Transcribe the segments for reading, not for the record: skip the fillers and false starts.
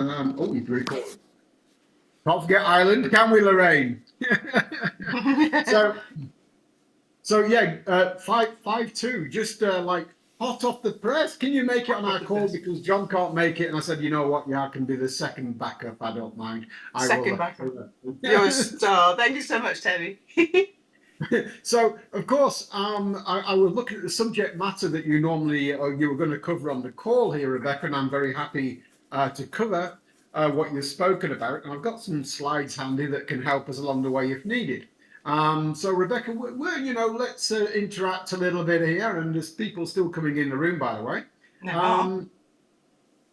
You've recorded. Can't forget Ireland, can we, Lorraine? so, so 5-2, just like hot off the press. Can you make it on our call because John can't make it? And I said, you know what? Yeah, I can be the second backup. I don't mind. I Second will. backup. You're a star. Thank you so much, Terry. So, of course, I was looking at the subject matter that you normally you were going to cover on the call here, Rebecca, and I'm very happy to cover what you've spoken about. And I've got some slides handy that can help us along the way if needed. So, Rebecca, let's interact a little bit here, and there's people still coming in the room, by the way.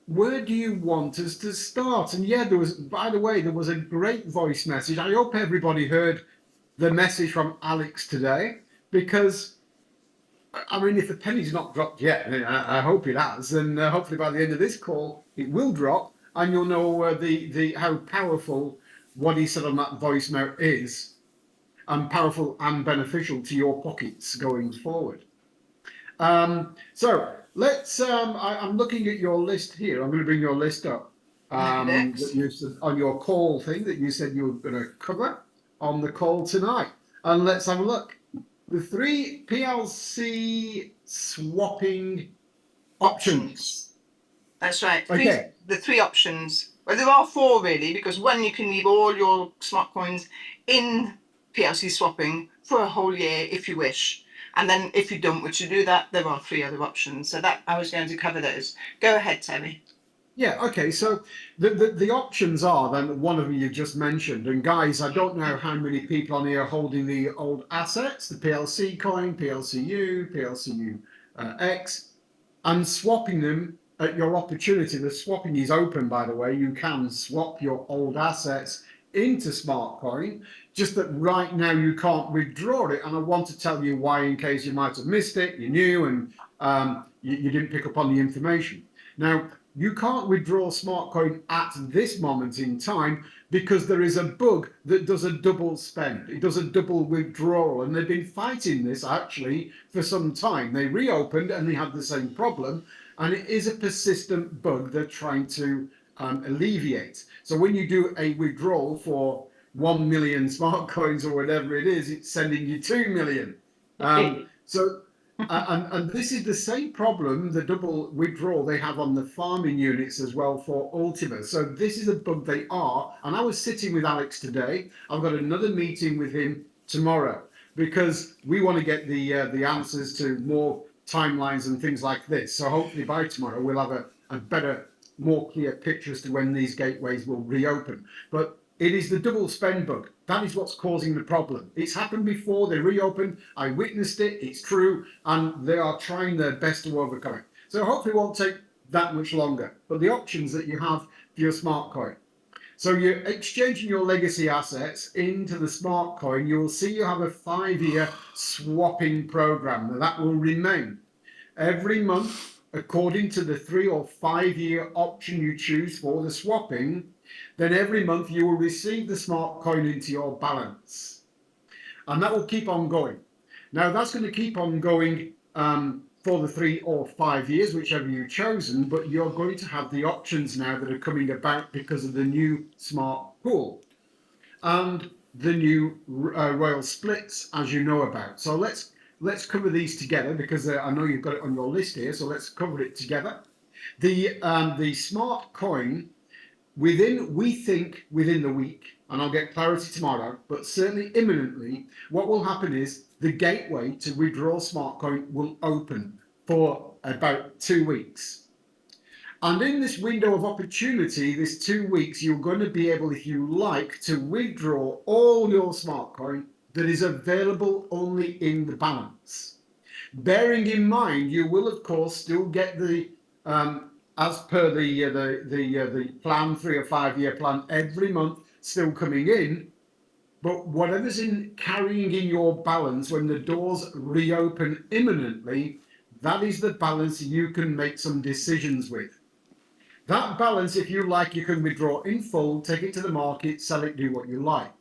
Where do you want us to start? And yeah, by the way, there was a great voice message. I hope everybody heard the message from Alex today, because I mean, if the penny's not dropped yet, and I hope it has, and hopefully by the end of this call it will drop, and you'll know the how powerful what he said on that voice note is, and powerful and beneficial to your pockets going forward. So let's. I'm looking at your list here. I'm going to bring your list up. That you said on your call thing that you said you were going to cover on the call tonight. And let's have a look. The 3 PLC swapping options. That's right. Okay. The 3 options. Well, there are 4 really, because one, you can leave all your smart coins in PLC swapping for a whole year if you wish. And then if you don't wish to do that, there are 3 other options. So that I was going to cover those. Go ahead, Terry. Yeah, okay. So the options are then one of them you just mentioned. And guys, I don't know how many people on here are holding the old assets, the PLC coin, PLCU, PLCU X, and swapping them at your opportunity. The swapping is open, by the way. You can swap your old assets into Smartcoin, just that right now you can't withdraw it. And I want to tell you why, in case you might have missed it, you're new, and you didn't pick up on the information. Now, you can't withdraw Smartcoin at this moment in time because there is a bug that does a double spend. It does a double withdrawal, and they've been fighting this actually for some time. They reopened and they had the same problem, and it is a persistent bug they're trying to alleviate. So when you do a withdrawal for 1 million Smartcoins or whatever it is, it's sending you 2 million. And this is the same problem, the double withdrawal they have on the farming units as well for Ultima. So this is a bug they are. And I was sitting with Alex today. I've got another meeting with him tomorrow because we want to get the answers to more timelines and things like this. So hopefully by tomorrow we'll have a better, more clear picture as to when these gateways will reopen. But it is the double spend bug. That is what's causing the problem. It's happened before, they reopened, I witnessed it, it's true, and they are trying their best to overcome it. So hopefully it won't take that much longer. But the options that you have for your smart coin. So you're exchanging your legacy assets into the smart coin. You will see you have a 5-year swapping program. Now that will remain. Every month, according to the 3 or 5 year option you choose for the swapping, then every month you will receive the smart coin into your balance. And that will keep on going. Now that's going to keep on going for the 3 or 5 years, whichever you've chosen, but you're going to have the options now that are coming about because of the new smart pool and the new royal splits, as you know about. So let's cover these together because I know you've got it on your list here, so let's cover it together. The smart coin, we think within the week, and I'll get clarity tomorrow, but certainly imminently, what will happen is the gateway to withdraw Smartcoin will open for about 2 weeks. And in this window of opportunity, this 2 weeks, you're going to be able, if you like, to withdraw all your Smartcoin that is available only in the balance. Bearing in mind, you will, of course, still get the as per the plan, 3 or 5 year plan, every month still coming in, but whatever's carrying in your balance when the doors reopen imminently, that is the balance you can make some decisions with. That balance, if you like, you can withdraw in full, take it to the market, sell it, do what you like.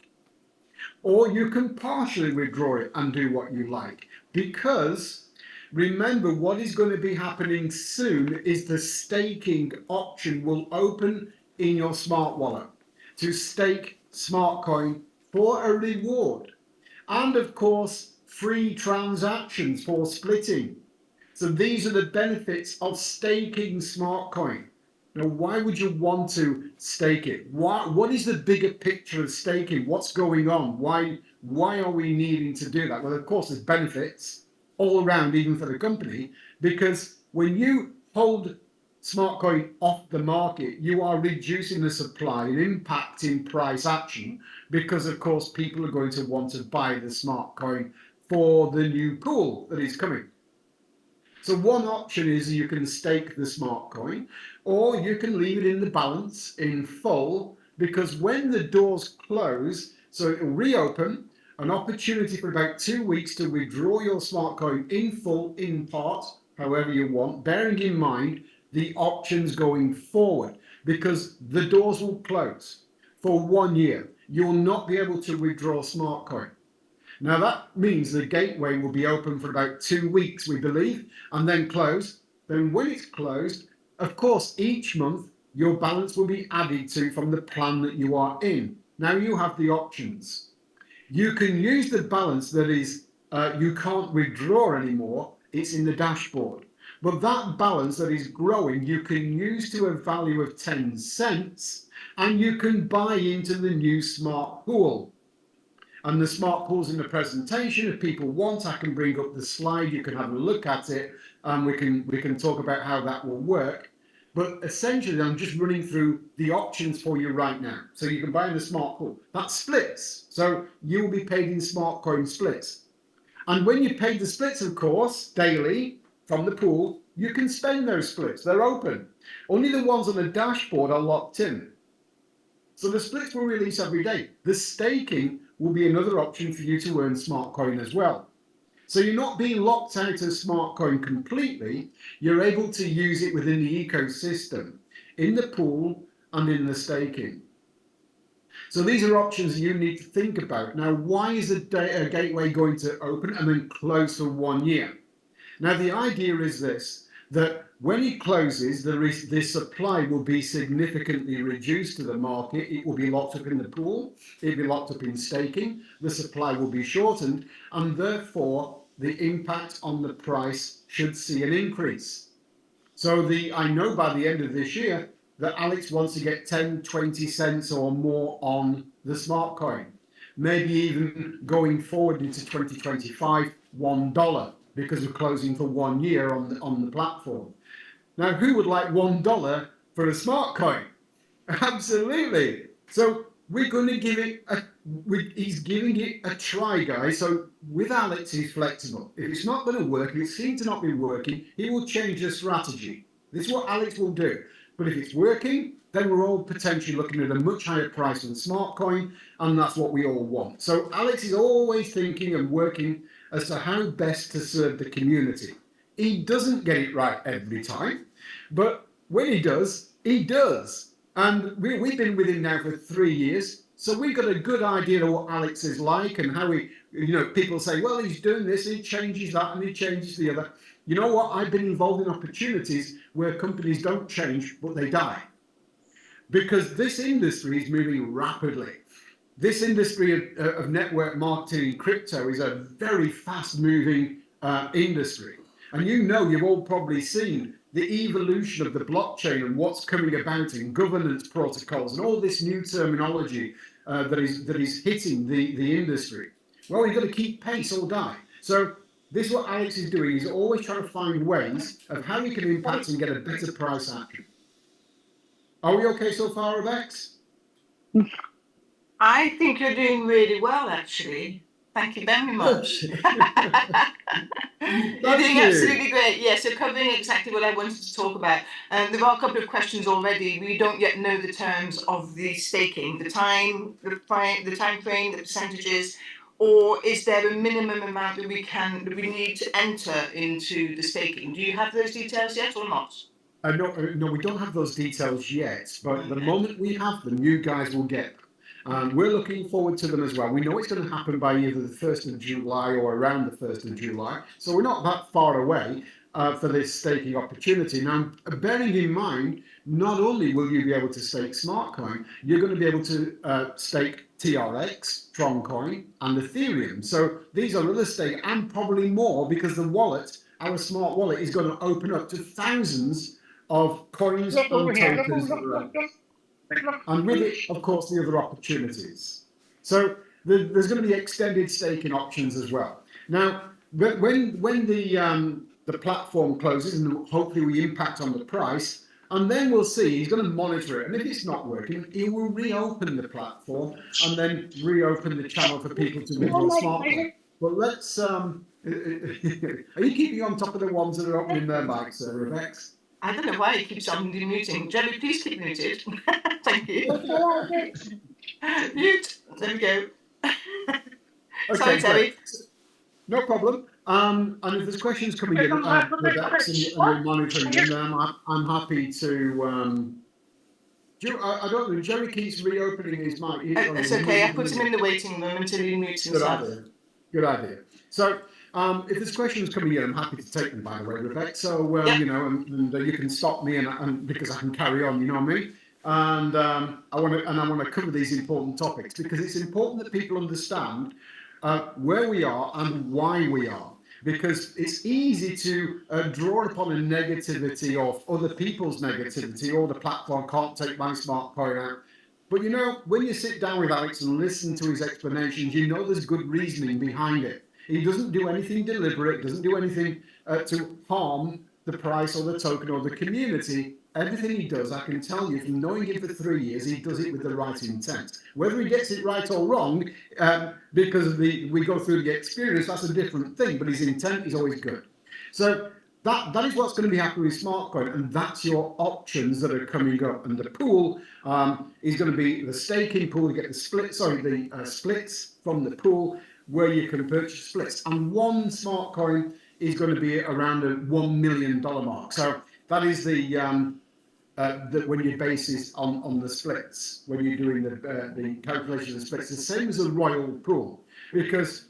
Or you can partially withdraw it and do what you like, because remember, what is going to be happening soon is the staking option will open in your smart wallet to stake smart coin for a reward. And of course, free transactions for splitting. So these are the benefits of staking smart coin. Now, why would you want to stake it? What is the bigger picture of staking? What's going on? Why are we needing to do that? Well, of course, there's benefits all around, even for the company, because when you hold smart coin off the market, you are reducing the supply and impacting price action because, of course, people are going to want to buy the smart coin for the new pool that is coming. So one option is you can stake the smart coin, or you can leave it in the balance in full, because when the doors close, so it will reopen, an opportunity for about 2 weeks to withdraw your smart coin in full, in part, however you want, bearing in mind the options going forward, because the doors will close for 1 year. You will not be able to withdraw smart coin. Now that means the gateway will be open for about 2 weeks, we believe, and then close. Then when it's closed, of course, each month your balance will be added to from the plan that you are in. Now you have the options. You can use the balance that is you can't withdraw anymore. It's in the dashboard. But that balance that is growing, you can use to a value of 10 cents, and you can buy into the new smart pool. And the smart pool's in the presentation. If people want, I can bring up the slide. You can have a look at it, and we can talk about how that will work. But essentially, I'm just running through the options for you right now. So you can buy in the smart pool. That splits. So you will be paid in smart coin splits. And when you pay the splits, of course, daily from the pool, you can spend those splits. They're open. Only the ones on the dashboard are locked in. So the splits will release every day. The staking will be another option for you to earn smart coin as well. So you're not being locked out of smart coin completely. You're able to use it within the ecosystem, in the pool and in the staking. So these are options you need to think about. Now, why is a gateway going to open and then close for 1 year? Now, the idea is this, that when it closes, the supply will be significantly reduced to the market. It will be locked up in the pool. It will be locked up in staking. The supply will be shortened, and therefore the impact on the price should see an increase. So I know by the end of this year that Alex wants to get 10, 20 cents or more on the smart coin. Maybe even going forward into 2025, $1, because we're closing for 1 year on the platform. Now, who would like $1 for a smart coin? Absolutely. So we're going to give it he's giving it a try, guys. So with Alex, he's flexible. If it's not going to work, if it seems to not be working, he will change the strategy. This is what Alex will do. But if it's working, then we're all potentially looking at a much higher price on smart coin, and that's what we all want. So Alex is always thinking and working as to how best to serve the community. He doesn't get it right every time, but when he does, he does. And we've been with him now for 3 years, so we've got a good idea of what Alex is like and how people say, well, he's doing this, he changes that, and he changes the other. You know what? I've been involved in opportunities where companies don't change, but they die. Because this industry is moving rapidly. This industry of network marketing and crypto is a very fast-moving industry. And you've all probably seen the evolution of the blockchain and what's coming about in governance protocols and all this new terminology that is hitting the industry. Well, you've got to keep pace or die. So this is what Alex is doing. He's always trying to find ways of how he can impact and get a better price action. Are we okay so far, Rebecca? I think you're doing really well, actually. Thank you very much. You're doing absolutely great. Yes, you're covering exactly what I wanted to talk about. There are a couple of questions already. We don't yet know the terms of the staking, the time frame, the percentages, or is there a minimum amount that we need to enter into the staking? Do you have those details yet or not? No, we don't have those details yet, but the moment we have them, you guys will get them. We're looking forward to them as well. We know it's going to happen by either the 1st of July or around the 1st of July, so we're not that far away. for this staking opportunity. Now, bearing in mind, not only will you be able to stake Smartcoin, you're going to be able to stake TRX, Troncoin, and Ethereum. So these are other stakes, and probably more, because the wallet, our smart wallet, is going to open up to thousands of coins and tokens that are out. And with it, of course, the other opportunities. So there's going to be extended staking options as well. Now, when the platform closes, and hopefully we impact on the price, and then we'll see, he's going to monitor it, and if it's not working, he will reopen the platform and then reopen the channel for people to withdraw smartly. But let's are you keeping on top of the ones that are opening their mics, Rebex? I don't know why he keeps on muting. Jerry, please keep muted. Thank you. Mute. There we go. Sorry, Terry. No problem. And if there's questions coming in, Rebex, and you're monitoring them, then I'm happy to. I don't know. Jerry keeps reopening his mic. It's okay. I put him in the waiting room until he mutes himself. Good idea. So, if there's questions coming in, I'm happy to take them. By the way, Rebecca. So, Yep. you know, and you can stop me, and because I can carry on. You know what I mean? And I want to cover these important topics because it's important that people understand where we are and why we are. Because it's easy to draw upon a negativity of other people's negativity, or the platform can't take my smart coin out. But you know, when you sit down with Alex and listen to his explanations, you know there's good reasoning behind it. He doesn't do anything deliberate, doesn't do anything to harm the price or the token or the community. Everything he does, I can tell you from knowing him for 3 years, he does it with the right intent. Whether he gets it right or wrong, because we go through the experience, that's a different thing, but his intent is always good. So that is what's going to be happening with Smartcoin, and that's your options that are coming up. And the pool is going to be the staking pool. You get the splits from the pool where you can purchase splits, and one Smartcoin is going to be around a $1 million mark. So that is when your base is on the splits, when you're doing the calculation of the splits, the same as a royal pool, because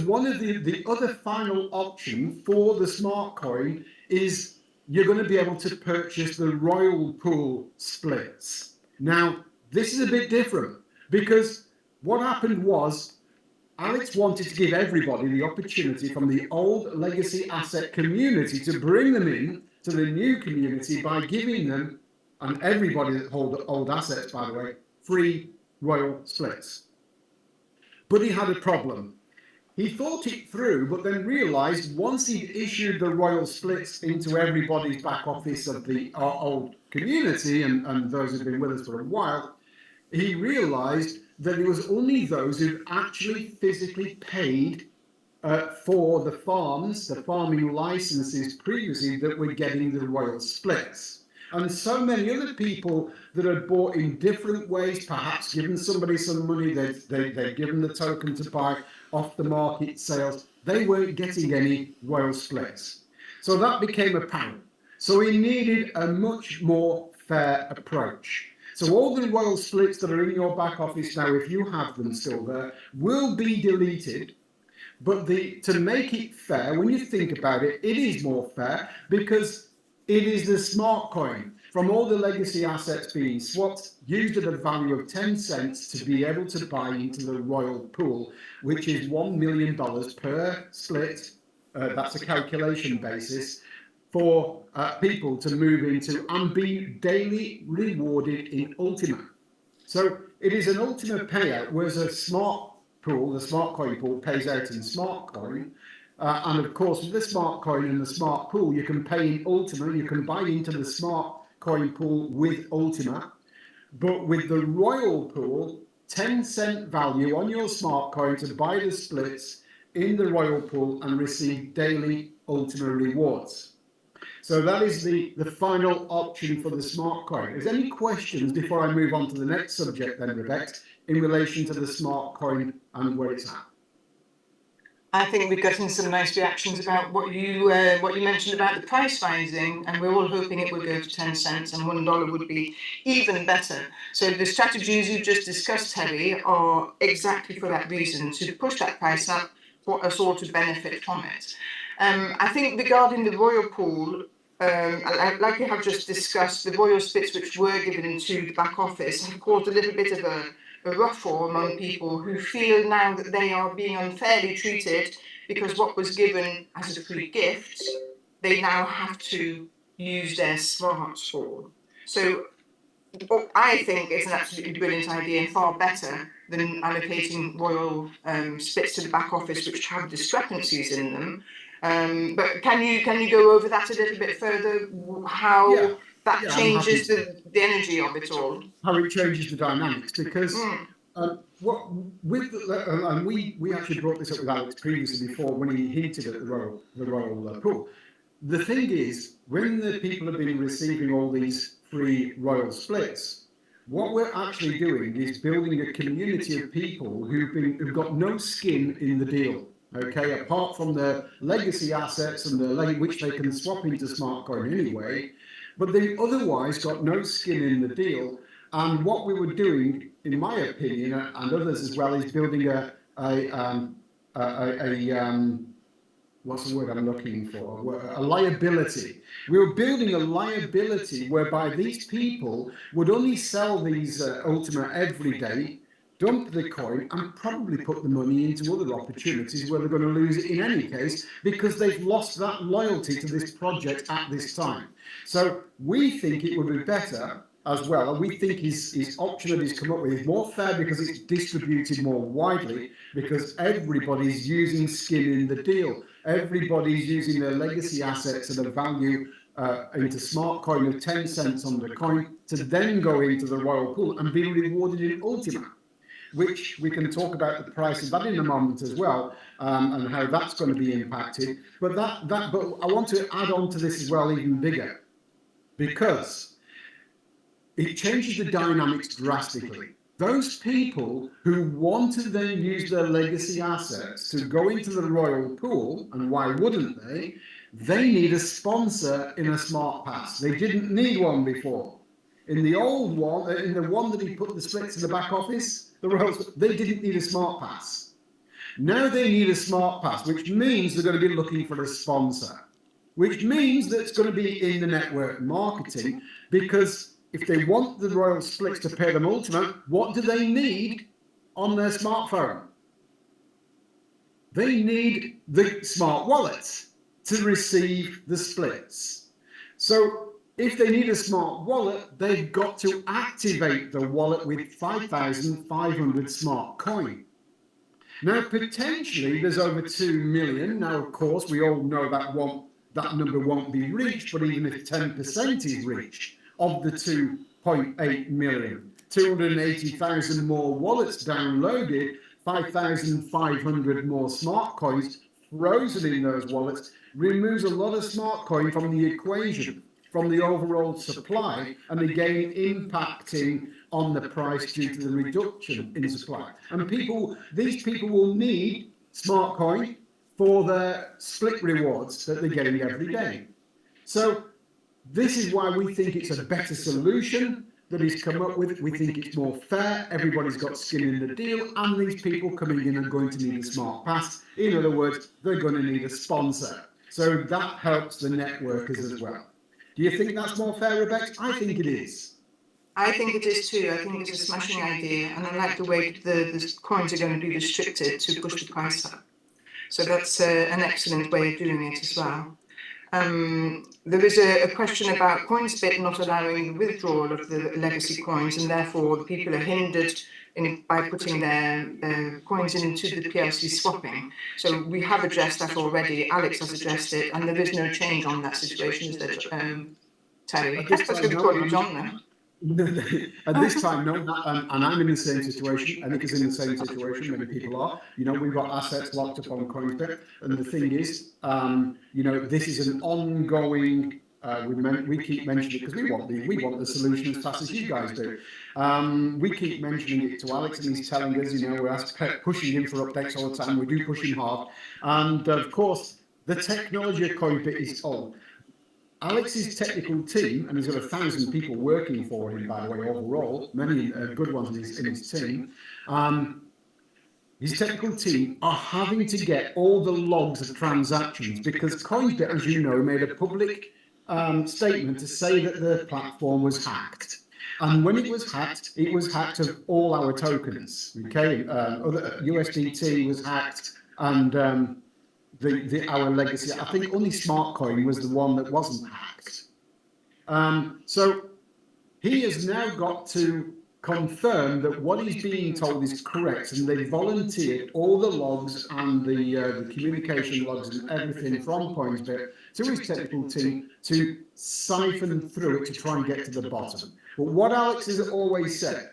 one of the other final option for the smart coin is you're going to be able to purchase the royal pool splits. Now, this is a bit different because what happened was Alex wanted to give everybody the opportunity from the old legacy asset community to bring them in to the new community by giving them, and everybody that hold old assets, by the way, free royal splits. But he had a problem. He thought it through, but then realised once he'd issued the royal splits into everybody's back office of the old community and those who've been with us for a while, he realised that it was only those who actually physically paid for the farming licenses previously, that were getting the royal splits. And so many other people that had bought in different ways, perhaps given somebody some money, they'd given the token to buy off the market sales, they weren't getting any royal splits. So that became apparent. So he needed a much more fair approach. So all the royal splits that are in your back office now, if you have them still there, will be deleted. But to make it fair, when you think about it, it is more fair because it is the smart coin from all the legacy assets being swapped, used at a value of 10 cents to be able to buy into the royal pool, which is $1 million per split. That's a calculation basis for people to move into and be daily rewarded in Ultima. So it is an Ultima payout, whereas a smart pool, the smart coin pool, pays out in smart coin. And of course, with the smart coin and the smart pool, you can pay in Ultima, you can buy into the smart coin pool with Ultima. But with the royal pool, 10-cent value on your smart coin to buy the splits in the royal pool and receive daily Ultima rewards. So that is the final option for the smart coin. Is there any questions before I move on to the next subject then, Rebecca, in relation to the smart coin and where it's at? I think we've gotten some nice reactions about what you mentioned about the price rising, and we're all hoping it will go to 10 cents and $1 would be even better. So the strategies you just discussed, Terry, are exactly for that reason, to push that price up for us all to benefit from it. I think regarding the royal pool, like you have just discussed, the royal splits which were given to the back office have caused a little bit of a ruffle among people who feel now that they are being unfairly treated because what was given as a free gift, they now have to use their smartphone. So I think it's an absolutely brilliant idea and far better than allocating royal splits to the back office which have discrepancies in them. But can you go over that a little bit further? Yeah, How that yeah, I'm happy changes to. the energy of it all? How it changes the dynamics because Mm. what with and we actually brought this up with Alex previously before when he hinted at the royal pool. The thing is, when the people have been receiving all these free royal splits, what we're actually doing is building a community of people who've got no skin in the deal. Okay, apart from their legacy assets and which they can swap into smart coin anyway, but they've otherwise got no skin in the deal. And what we were doing, in my opinion, and others as well, is building a what's the word I'm looking for? A liability. We were building a liability whereby these people would only sell these Ultima every day, dump the coin, and probably put the money into other opportunities where they're going to lose it in any case because they've lost that loyalty to this project at this time. So we think it would be better as well, and we think his option that he's come up with is more fair because it's distributed more widely, because everybody's using skin in the deal. Everybody's using their legacy assets at a value into smart coin of 10 cents on the coin to then go into the royal pool and be rewarded in Ultima, which we can talk about the price of that in a moment as well, and how that's going to be impacted. But but I want to add on to this as well, even bigger, because it changes the dynamics drastically. Those people who want to then use their legacy assets to go into the royal pool, and why wouldn't they? They need a sponsor in a smart pass. They didn't need one before. In the old one, in the one that he put the splits in the back office, the royals, they didn't need a smart pass. Now they need a smart pass, which means they're going to be looking for a sponsor, which means that it's going to be in the network marketing, because if they want the royal splits to pay them Ultima, what do they need on their smartphone? They need the smart wallet to receive the splits. So if they need a smart wallet, they've got to activate the wallet with 5,500 smart coin. Now, potentially, there's over 2 million. Now, of course, we all know that number won't be reached, but even if 10% is reached of the 2.8 million, 280,000 more wallets downloaded, 5,500 more smart coins frozen in those wallets, removes a lot of smart coin from the equation, from the overall supply, and again impacting on the price due to the reduction in supply. And these people will need smart coin for their split rewards that they're getting every day. So this is why we think it's a better solution that he's come up with. We think it's more fair. Everybody's got skin in the deal, and these people coming in are going to need a smart pass. In other words, they're going to need a sponsor. So that helps the networkers as well. Do you think that's more fair, Rebecca? I think it is. I think it is too. I think it's a smashing idea, and I like the way the coins are going to be restricted to push the price up. So that's an excellent way of doing it as well. There is a question about CoinSpit not allowing the withdrawal of the legacy coins, and therefore the people are hindered by putting their coins into the PLC swapping. So we have addressed that already. Alex has addressed it, and there is no change on that situation, is there, Terry? I was going to call you John now. At this time, no, and I'm in the same situation. I think it's in the same situation. Many people are. We've got assets locked up on CoinSpit, and the thing is, this is an ongoing. We keep mentioning it because we want the solution as fast as you guys do. We keep mentioning it to Alex, and he's telling us, we're pushing him for updates all the time. We do push him hard, and of course, the technology of CoinSpit is old. Alex's technical team, and he's got 1,000 people working for him, by the way, overall, many good ones in his team. his technical team are having to get all the logs of transactions because Coinbit, as you know, made a public statement to say that the platform was hacked. And when it was hacked of all our tokens. Okay, other USDT was hacked, and our legacy. I think only Smartcoin was the one that wasn't hacked. So he has now got to confirm that what he's being told is correct, and they volunteered all the logs and the communication logs and everything from PointsBit to his technical team to siphon through it to try and get to the bottom. But what Alex has always said,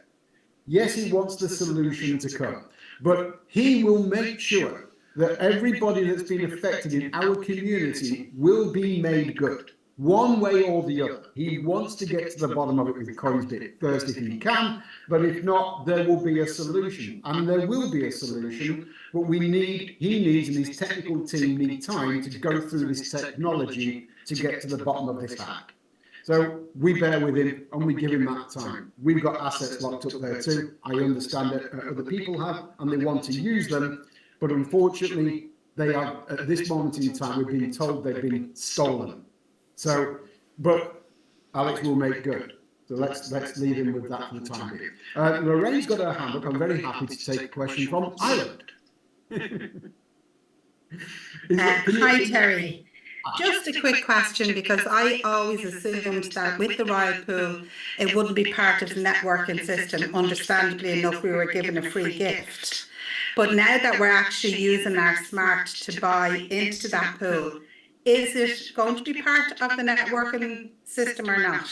yes, he wants the solution to come, but he will make sure that everybody that's been affected in our community will be made good, one way or the other. He wants to get to the bottom of it with Coinbit first if he can, but if not, there will be a solution. And there will be a solution, but he needs, and his technical team need time to go through this technology to get to the bottom of this hack. So we bear with him and we give him that time. We've got assets locked up there too. I understand that other people have and they want to use them, but unfortunately, they are at this moment in time. We've been told they've been stolen. So, but Alex will make good. So let's leave him with that for the time being. Lorraine's got her hand up. I'm very happy to take a question from Ireland. Hi, Terry. Just a quick question, because I always assumed that with the Royal Pool, it wouldn't be part of the networking system. Understandably enough, we were given a free gift. But now that we're actually using our smart to buy into that pool, is it going to be part of the networking system or not?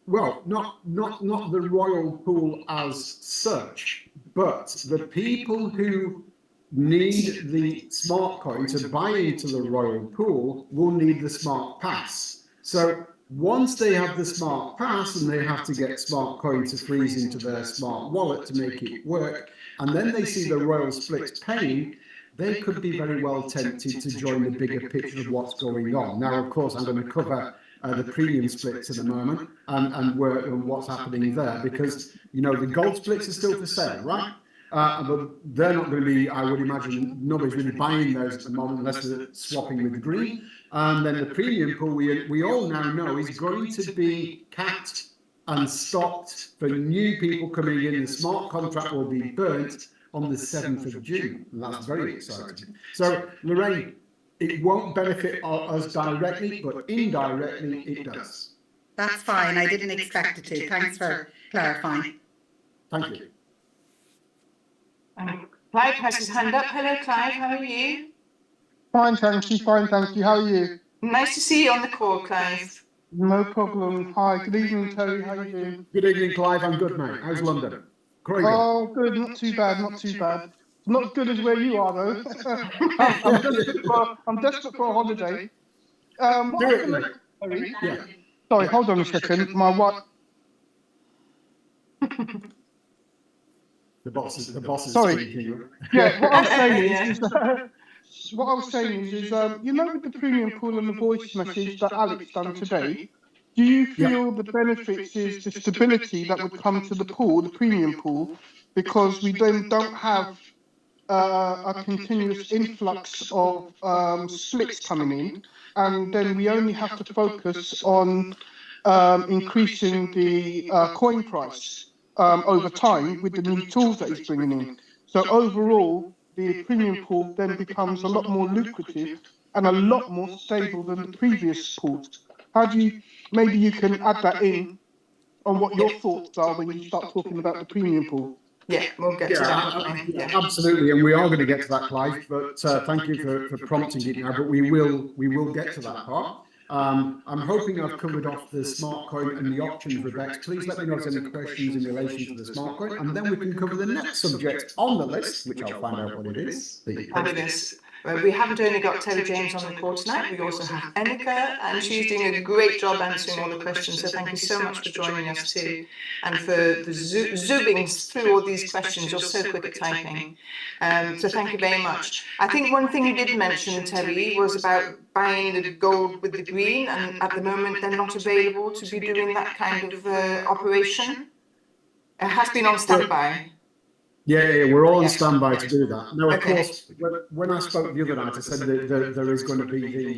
Well, not the Royal Pool as such, but the people who need the smart coin to buy into the Royal Pool will need the smart pass. So once they have the smart pass and they have to get smart coin to freeze into their smart wallet to make it work, and then they see the Royal Splits paying, they could be very well tempted to join the bigger picture of what's going on. Now, of course, I'm going to cover the premium splits at the moment and what's happening there, because, you know, the gold splits are still for sale, right? But they're not going to be, I would imagine, nobody's really buying those at the moment unless they're swapping with the green. And then the premium pool, we all now know, is going to be capped and stopped for new people coming in. The smart contract will be burnt on the 7th of June. And that's very exciting. So, Lorraine, it won't benefit us directly, but indirectly it does. That's fine. I didn't expect it to. Thanks for clarifying. Thank you. Clive has his hand up. Hello, Clive. How are you? Fine, thank you. Fine, thank you. How are you? Nice to see you on the call, Clive. No problem. Hi, good evening, Terry. How are you doing? Good evening, Clive. I'm good, mate. How's London? Croydon. Oh, good. Not too bad. Not too bad. Not as good as where you are, though. I'm desperate for a holiday. Terry? Yeah. Sorry, hold on a second. My wife. The boss is Sorry. speaking. Yeah, what I was saying is, you know, with the premium pool and the voice message that Alex done today, do you feel the benefits is the stability that would come to the pool, the premium pool, because we then don't have a continuous influx of splits coming in, and then we only have to focus on increasing the coin price over time with the new tools that he's bringing in. So overall, the premium pool then becomes a lot more lucrative and a lot more stable than the previous pools. How do you, maybe you can add that in on what your thoughts are when you start talking about the premium pool? Yeah, we'll get to that. Yeah, absolutely, and we are going to get to that, Clive. But thank you for prompting it now. But we will get to that part. I'm hoping I've covered off the smart coin and the options, Rebecca. Please let me know if there's any questions in relation to the smart coin, and then we can cover the next subject on the list, which I'll find out what it is. We haven't only got Terry James on the call tonight, we also have Enika, and she's doing a great job answering all the questions, so thank you so much for joining us too, and for the zooming through all these questions. You're so quick at typing, so thank you very much. I think one thing you did mention, Terry, was about buying the gold with the green, and at the moment they're not available to be doing that kind of operation. It has been on standby. Yeah, we're all on standby to Yeah. do that. Now, of Okay. course, when I spoke the other night, I said that there is going to be the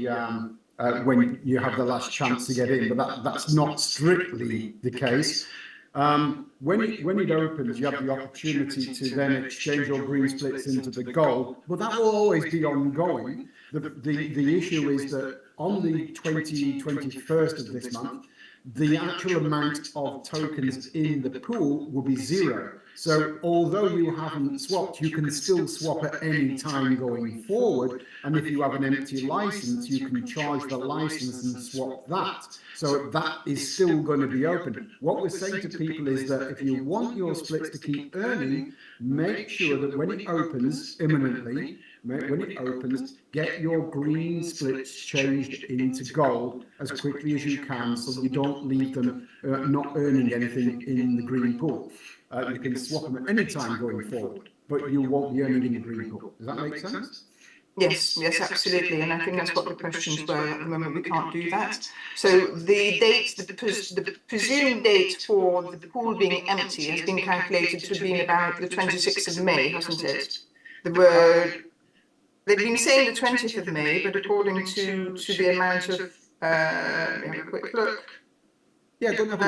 when you have the last chance to get in, but that's not strictly the case. When it opens, you have the opportunity to then exchange your green splits into the gold, but that will always be ongoing. The issue is that on the 21st of this month, the actual amount of tokens in the pool will be zero. So although you haven't swapped, you can still swap at any time going forward. And if you have an empty license, you can charge the license and swap that. So that is still going to be open. What we're saying to people is that if you want your splits to keep earning, make sure that when it opens imminently, when it opens, get your green splits changed into gold as quickly as you can, so you don't leave them not earning anything in the green pool. You can swap them at any time going forward, but you won't be earning in the green pool. Does that make sense? Yes, absolutely, and I think that's what the questions were. At the moment, we can't do that. So the date, the presumed date for the pool being empty has been calculated to be about the 26th of May, hasn't it? They've been saying the 20th of May, but according to the amount of, let me have a quick look. Yeah, go and have a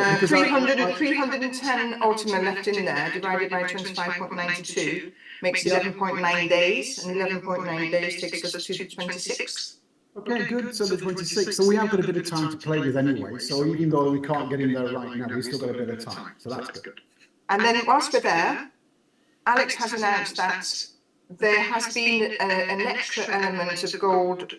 look. 310 Ultima left in there, divided by 25.92, makes 11.9 days, and 11.9 days takes us to the 26th. Okay, good. So the 26th. So we have got a bit of time to play with anyway. So even though we can't get in there right now, we've still got a bit of time. So that's good. And then whilst we're there, Alex has announced that there has been an extra element of gold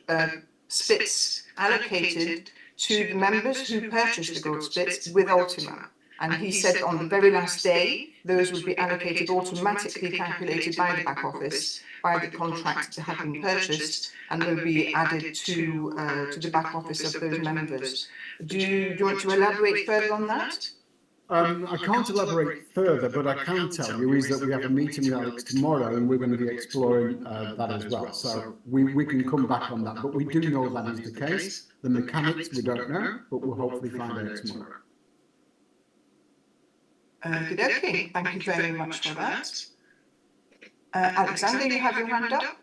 splits allocated to the members who purchased the gold splits with Ultima. And he said on the very last day, those would be allocated automatically calculated by the back office, by the contract that had been purchased, and they'll be added to the back office of those members. Do you want to elaborate further on that? I can't elaborate further, but I can tell you is that we have a meeting with Alex tomorrow, and we're going to be exploring that as well. So we can come back on that, but we do know that is the case. The mechanics we don't know, but we'll hopefully find out tomorrow. Okay, thank you very much for that. Alexander, you have your hand up.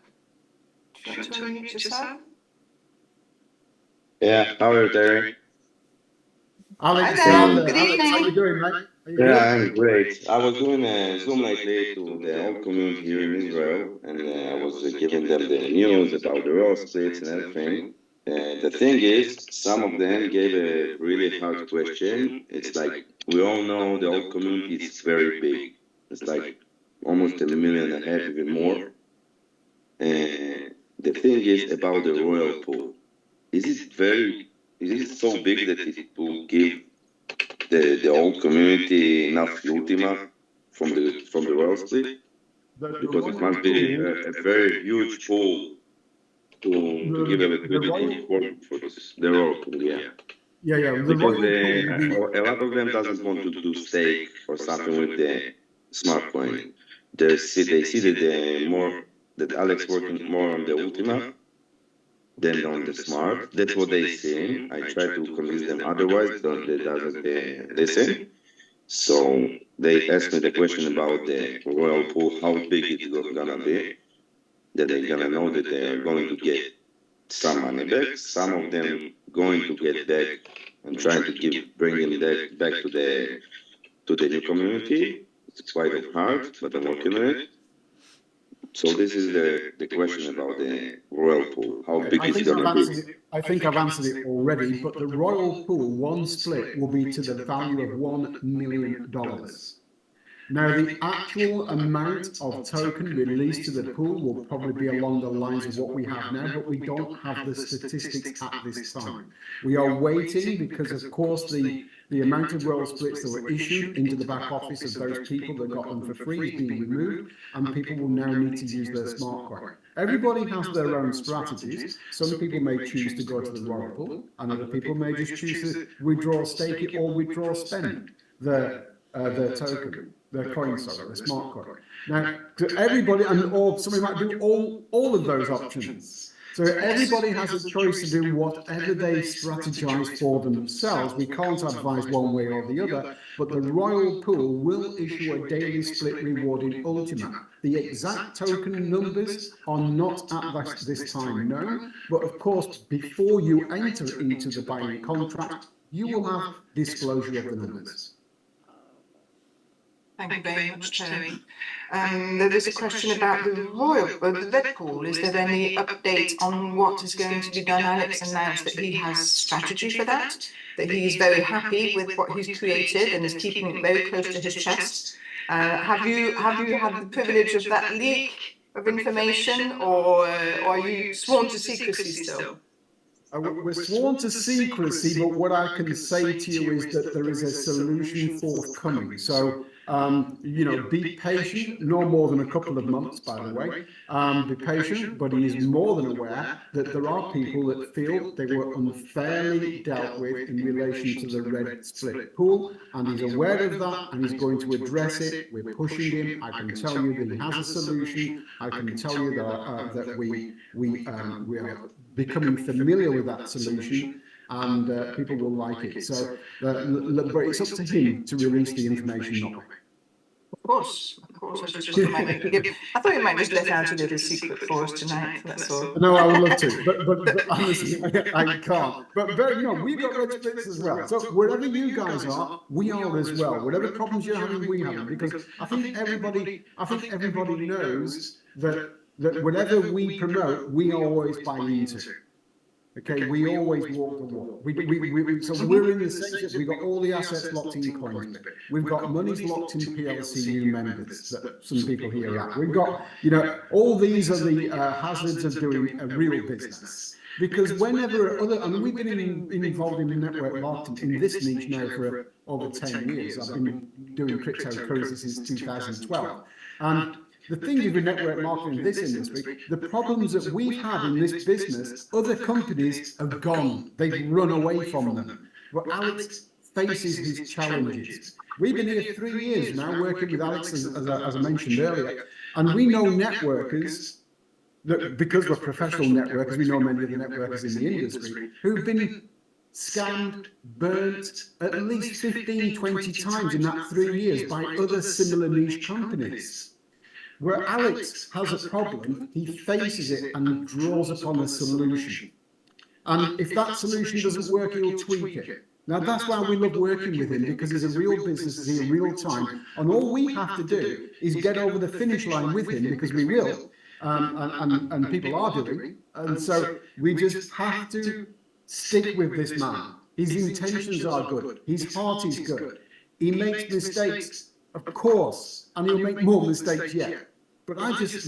Do you want to unmute yourself? Yeah, how are you, Terry? Alexander, Good Alex, how evening. you doing, mate? Are you Yeah, good? I'm great. I was doing a Zoom lately to the whole community here in Israel, and I was giving them the news about the raw splits and everything. The thing is, some of them gave a really hard question. It's like, we all know the whole community is very big. It's like almost 1.5 million, even more. The thing is about the royal pool. Is it so big that it will give the whole community enough Ultima from the royal split? Because it must be a very huge pool to give a liquidity for this, the royal pool, yeah. Yeah. Because a lot of them doesn't want to do stake or something with the smart coin. They see that Alex working more on the Ultima than on the smart. That's what they say. I try to convince them otherwise. They say. So they asked me the question about the royal pool, how big it's gonna be. That they're gonna know that they're going to get some money back. Some of them going to get back and trying to bring them back to the new community. It's quite hard, but I'm working on it. So this is the question about the royal pool. How big is it going to be? I think I've answered it already, but the royal pool, one split, will be to the value of $1 million. Now, the actual amount of token released to the pool will probably be along the lines of what we have now, but we don't have the statistics at this time. We are waiting because, of course, the amount of royal splits that were issued into the back office of those people that got them for free is being removed, and people will now need to use their smart coin. Everybody has their own strategies. Some people may choose to go to the royal pool, and other people may just choose to withdraw, stake it, or withdraw, spend their token. The coin, sorry, the smart coin. Now, to everybody, or somebody might do all of those options. So everybody has a choice to do whatever they strategize for themselves. We can't advise one way or the other, but the Royal Pool will issue a daily split reward in Ultima. The exact token numbers are not at this time known, but of course, before you enter into the buying contract, you will have disclosure of the numbers. Thank you very much, Terry. There was a question about the red pool. Is there any update on what is going to be done? Alex announced that he has strategy for that, that he is very happy with what he's created and is keeping it very close to his chest. Have you had the privilege of that leak of information, or are you sworn to secrecy still? We're sworn to secrecy, but what I can say to you is that there is a solution forthcoming. So, be patient, no more than a couple of months, by the way. Be patient, but he is more than aware that there are people that feel they were unfairly dealt with in relation to the red split pool, and he's aware of that, and he's going to address it. We're pushing him. I can tell you that he has a solution. I can tell you that we are becoming familiar with that solution, and people will like it. So, but it's up to him to release the information, not me. Of course. I thought you might just let out a little secret for us tonight. That's all. No, I would love to, but honestly, I can't. But we've got red splits as well. So wherever you guys are, we are as well. Whatever problems you're having, we have them. Because I think everybody knows that whatever we promote, we always buy into. Okay, we always walk the walk. So we're in the sense that we've got all the assets locked in Coinbase. We've got monies locked in PLCU members that some people here are. We've got, all these are the hazards of doing a real business. Because whenever we've been involved in network marketing in this niche now for over 10 years. I've been doing cryptocurrency since 2012. And the thing is with network marketing in this industry, the problems that we have in this business, other companies have gone. They've run away from them. But Alex faces his challenges. We've been here 3 years now working with Alex, as I mentioned earlier, and we know networkers, that because we're professional networkers, we know many of the networkers in the industry, who've been scammed, burnt at least 15, 20 times in that 3 years by other similar niche companies. Where Alex has a problem, he faces it and draws upon a solution. And if that solution doesn't work, he'll tweak it. Now, that's why we love working with him, because he's a real business, he's in real time. And all we have to do is get over the finish line with him, because we will, and people are doing. And so we just have to stick with this man. His intentions are good. His heart is good. He makes mistakes, of course, and he'll make more mistakes yet. But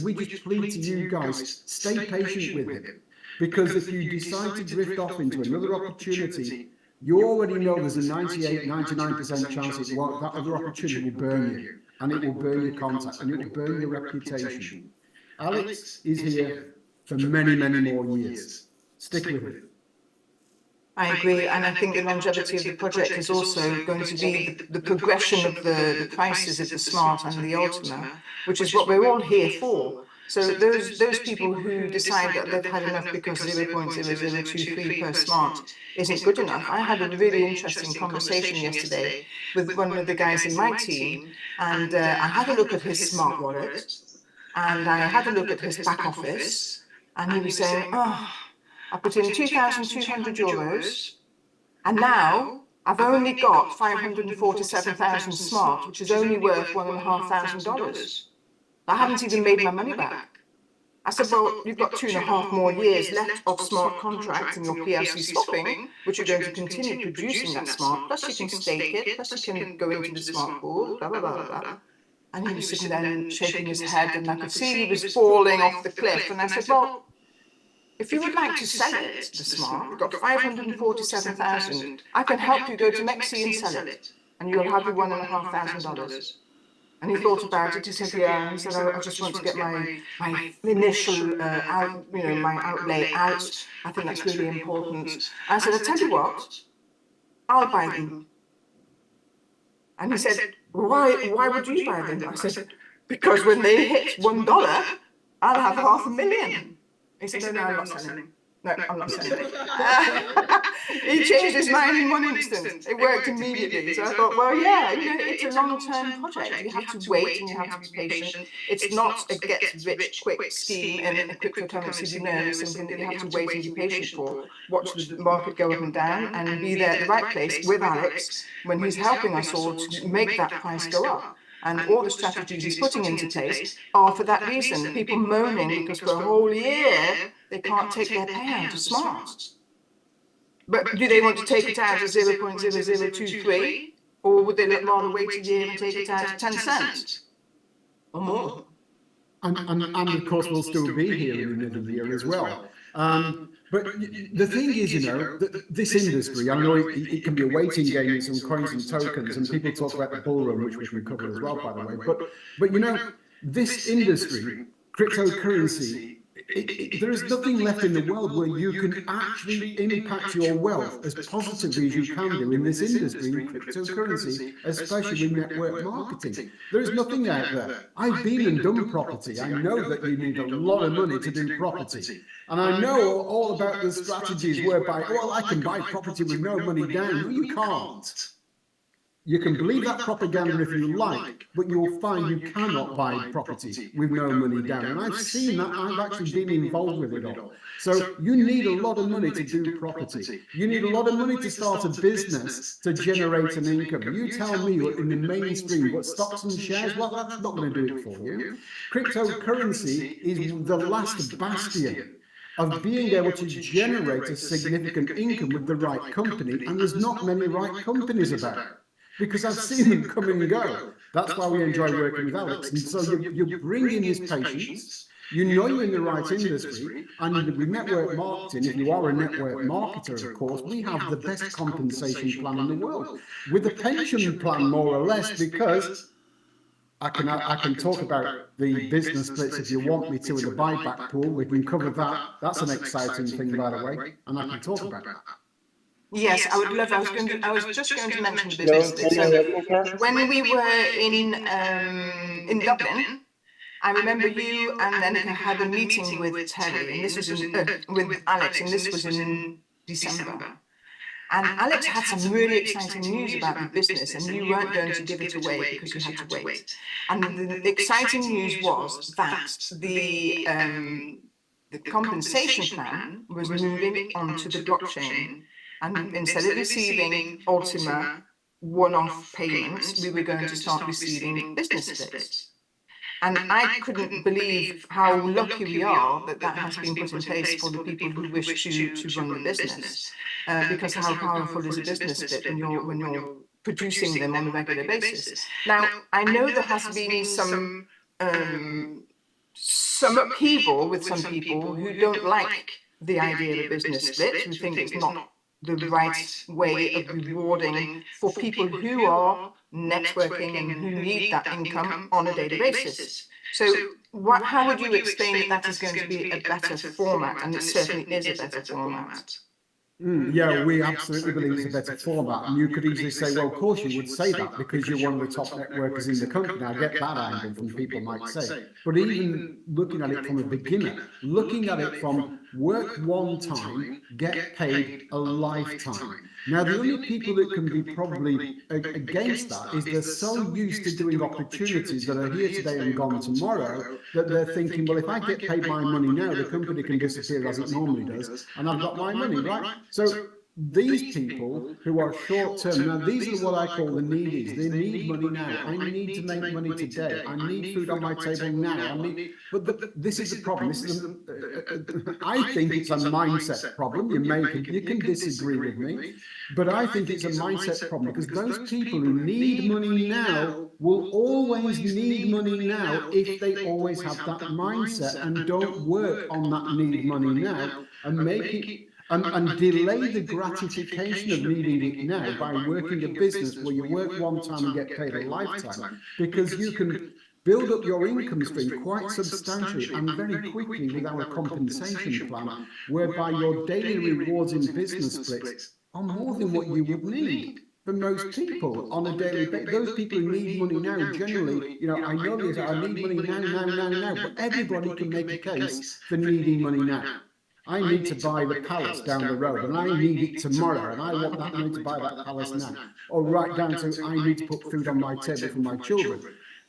we just plead to you guys, stay patient with him. Because if you decide to drift off into another opportunity, you already know there's a 98, 99% chance that other opportunity will burn you. And it will burn your contact, and it will burn your reputation. Alex is here for many, many more years. Stick with him. I agree, and I think the longevity of the project is also going to be the progression of the prices of the Smart and the Ultima, which is what we're all here for. So those people who decide that they've had enough because 0.0023 per Smart isn't good enough. I had a really interesting conversation yesterday with one of the guys in my team, and I had a look at his Smart wallet, and I had a look at his back office, and he was saying, I put in 2,200 euros, and now I've only got 547,000 Smart, which is only worth $1,500. I haven't even made my money back. I said, well, you've got 2.5 more years left of Smart contracts in your PLC swapping, which you're going to continue producing that Smart, plus you can stake it, plus you can go into the Smart pool, blah, blah, blah, blah. And he was sitting there and shaking his head, and I could see he was falling off the cliff. And I said, well, if you would like to sell it, the Smart, you've got 547,000, I can help you go to Mexi and sell it, and you'll have your $1,500. And he thought about it. He said, "Yeah." He said, "I just want to get my initial my outlay out. I think that's really important." I said, "I'll tell you what, I'll buy them." And he said, "Why would you buy them?" I said, "Because when they hit $1, I'll have $500,000. He said, no, I'm not selling. No, I'm not selling. He changed his mind in one instant. It worked immediately. So I thought, well, yeah, it's a long-term project. You have to wait and you have to be patient. It's not a get-rich-quick scheme in a cryptocurrency. It's something that you have to wait and be patient for. Watch the market go up and down and be there at the right place with Alex when he's helping us all to make that price go up. And all the strategies he's putting into place are for that reason. People moaning because for a whole year they can't take their payout to smart. But do they want to take it out at 0.0023? Or would they rather wait a year and take it out at 10 cents? Or more? And of course, we'll still be here in another year as well. But the thing is, this industry, I know it can be a waiting game in some coins and tokens, and people talk about the bull run, which we cover as well, by the way. But this industry, cryptocurrency, there is nothing left in the world where you can actually impact your wealth as positively as you can do in this industry, in cryptocurrency, especially in network marketing. There is nothing out there. I've been and done property. I know that you need a lot of money to do property. And I know all about the strategies whereby, well, I can buy property with no money down. No, you can't. You can believe that propaganda if you like, but you'll find you cannot buy property with no money down. And I've seen that. I've actually been involved with it all. So you need a lot of money to do property. You need a lot of money to start a business to generate an income. You tell me in the mainstream, what stocks and shares, well, that's not going to do it for you. Cryptocurrency is the last bastion of being able to generate a significant income with the right company. And there's not many right companies about. Because I've seen them come and go. That's why we enjoy working with Alex. And so you bring in his patience, you're in the right industry, and with network marketing, if you are a network marketer, of course, we have the best compensation plan in the world. With the pension plan, more or less, because I can talk about the business splits if you want me to in the buyback pool. We can cover that. That's an exciting thing, by the way, and I can talk about that. Yes, I would love. I was just going to mention the business. So when we were in Dublin, I remember you and Lenica had a meeting with Terry, and this was with Alex, and this was in December. And Alex had some really exciting news about the business, and you weren't going to give it away because you had to wait. And the exciting news was that the compensation plan was moving onto the blockchain. And instead of receiving Ultima one-off payments, we were going to start receiving business splits. And I couldn't believe how lucky we are that that has been put in place for the people who wish to run the business. Because how powerful is a business split when you're producing them on a regular basis? Now, I know there has been some upheaval with some people who don't like the idea of a business split, who think it's not the right way of rewarding for people who are networking and who need that income on a daily basis. So how would you explain that is going to be a better format? And it certainly is a better format. Yeah, we absolutely believe it's a better format. And you could easily say, well, of course you would say that because you're one of the top networkers in the company. I get that angle from people might say. But even looking at it from a beginner, looking at it from work one time, get paid a lifetime. Now, the only people that can be probably against that is they're so used to doing opportunities that are here today and gone tomorrow that they're thinking, well, if I get paid my money now, the company can disappear as it normally does, and I've got my money, right? So these people who are short-term, now these are what I call the needies. They need money now. I need to make money today. I need food on my table now. But this is the problem. I think it's a mindset problem. You can disagree with me, but I think it's a mindset problem because those people who need money now will always need money now if they always have that mindset and don't work on that need money now and make it. And delay the gratification of needing it now by working a business where you work one time and get paid a lifetime, because you can build up your income stream quite substantially and very quickly with our compensation plan, whereby your daily rewards in business splits are more than what you would need. for most people on a daily basis. Those people who need money now, generally, I know this, I need money now, but everybody can make a case for needing money now. I need to buy the palace down the road, and I need it tomorrow, and I want that money to buy that palace now. Or right down to, I need to put food on my table for my children.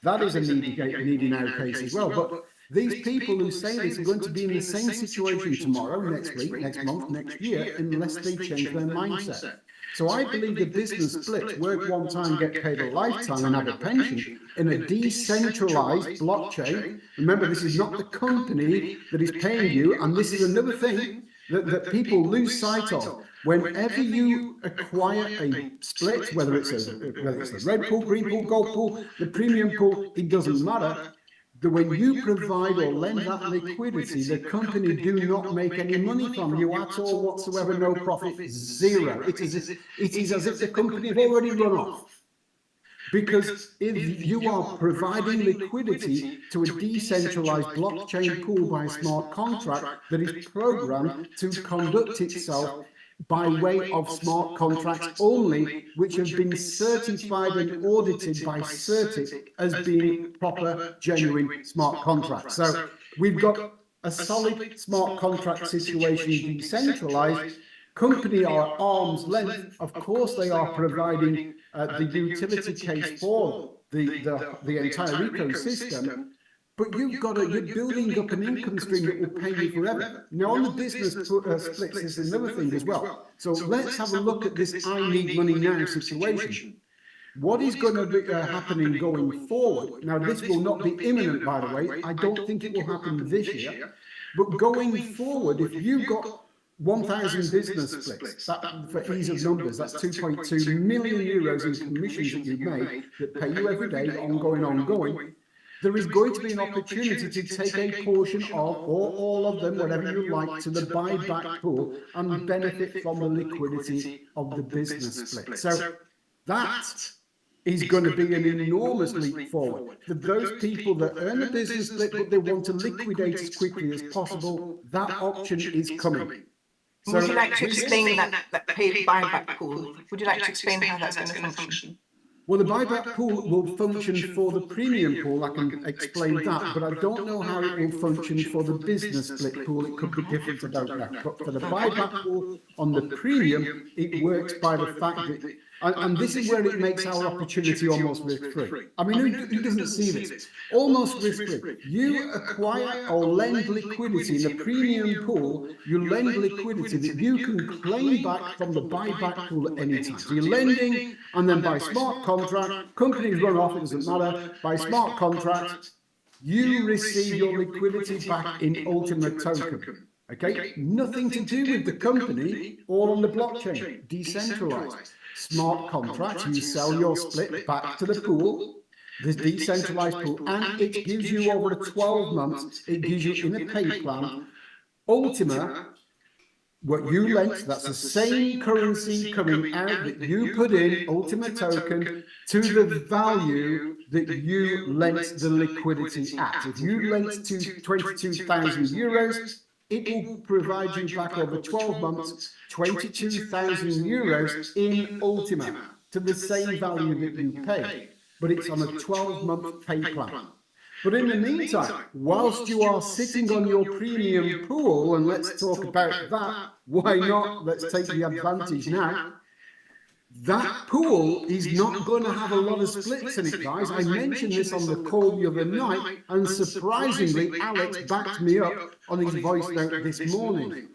That is a needy now case as well. But these people who say this are going to be in the same situation tomorrow, next week, next month, next year, unless they change their mindset. So I believe the business split, work one time, get paid a lifetime and have a pension in a decentralized blockchain. Remember, this is not the company that is paying you, and this is another thing that people lose sight of. Whenever you acquire a split, whether it's a red pool, green pool, gold pool, the premium pool, it doesn't matter. When you provide or lend that liquidity, the company do not make any money from you at all whatsoever, no profit, zero. It is as if the company have already run off. Because if you are providing liquidity to a decentralized blockchain pool by a smart contract that is programmed to conduct itself by way of smart contracts only, which have been certified and audited by Certic as being proper, genuine smart contracts. So we've got a solid smart contract situation decentralized. Company are arm's length. Of course, they are providing the utility case for the entire ecosystem. But you're building up an income stream that will pay you forever. Now, on the business splits is another thing as well. So let's have a look at this I need money now situation. What is going to be happening going forward? Now, this will not be imminent, by the way. I don't think it will happen this year. But going forward, if you've got 1,000 business splits, that, for ease of numbers, that's 2.2 million euros in commissions that you've made that pay you every day, ongoing. There is going to be an opportunity to take a portion of, or all of them, whatever you like, to the buyback pool and benefit from the liquidity of the business split. So that is going to be an enormous leap forward. For those people that earn a business split but they want to liquidate as quickly as possible, that option is coming. So would you like to explain that paid buyback pool? Would you like to explain how that's going to function? Well, the buyback pool will function for the premium pool, I can explain that, but I don't know how it will function for the business split pool. It could be different, I don't know. But for the buyback pool on the premium, it works by the fact that, and this is where it makes our opportunity almost risk-free. I mean, who doesn't see this? Almost risk-free. You acquire or lend liquidity in the premium pool, you lend liquidity that you can claim back from the buyback pool at any time. So you're lending, and then by smart contract, companies run off, it doesn't matter, by smart contract, you receive your liquidity back in Ultima token. Okay? Nothing to do with the company, all on the blockchain, decentralized. Smart contract, you sell your split back to the pool, the decentralized pool, and it gives you over 12 months, it gives you in a pay plan, Ultima, what you lent, that's the same currency coming out that you put in, Ultima token, to the value that you lent the liquidity at. If you lent to 22,000 euros, it will provide you back over 12 months, 22,000 euros in Ultima to the same value that you pay. But it's on a 12-month pay plan. But in the meantime, whilst you are sitting on your premium pool, and let's talk about that, why not? Let's take the advantage now. That pool is not going to have a lot of splits in it, guys. I mentioned this on the call the other night, and surprisingly, Alex backed me up on his voice note this morning.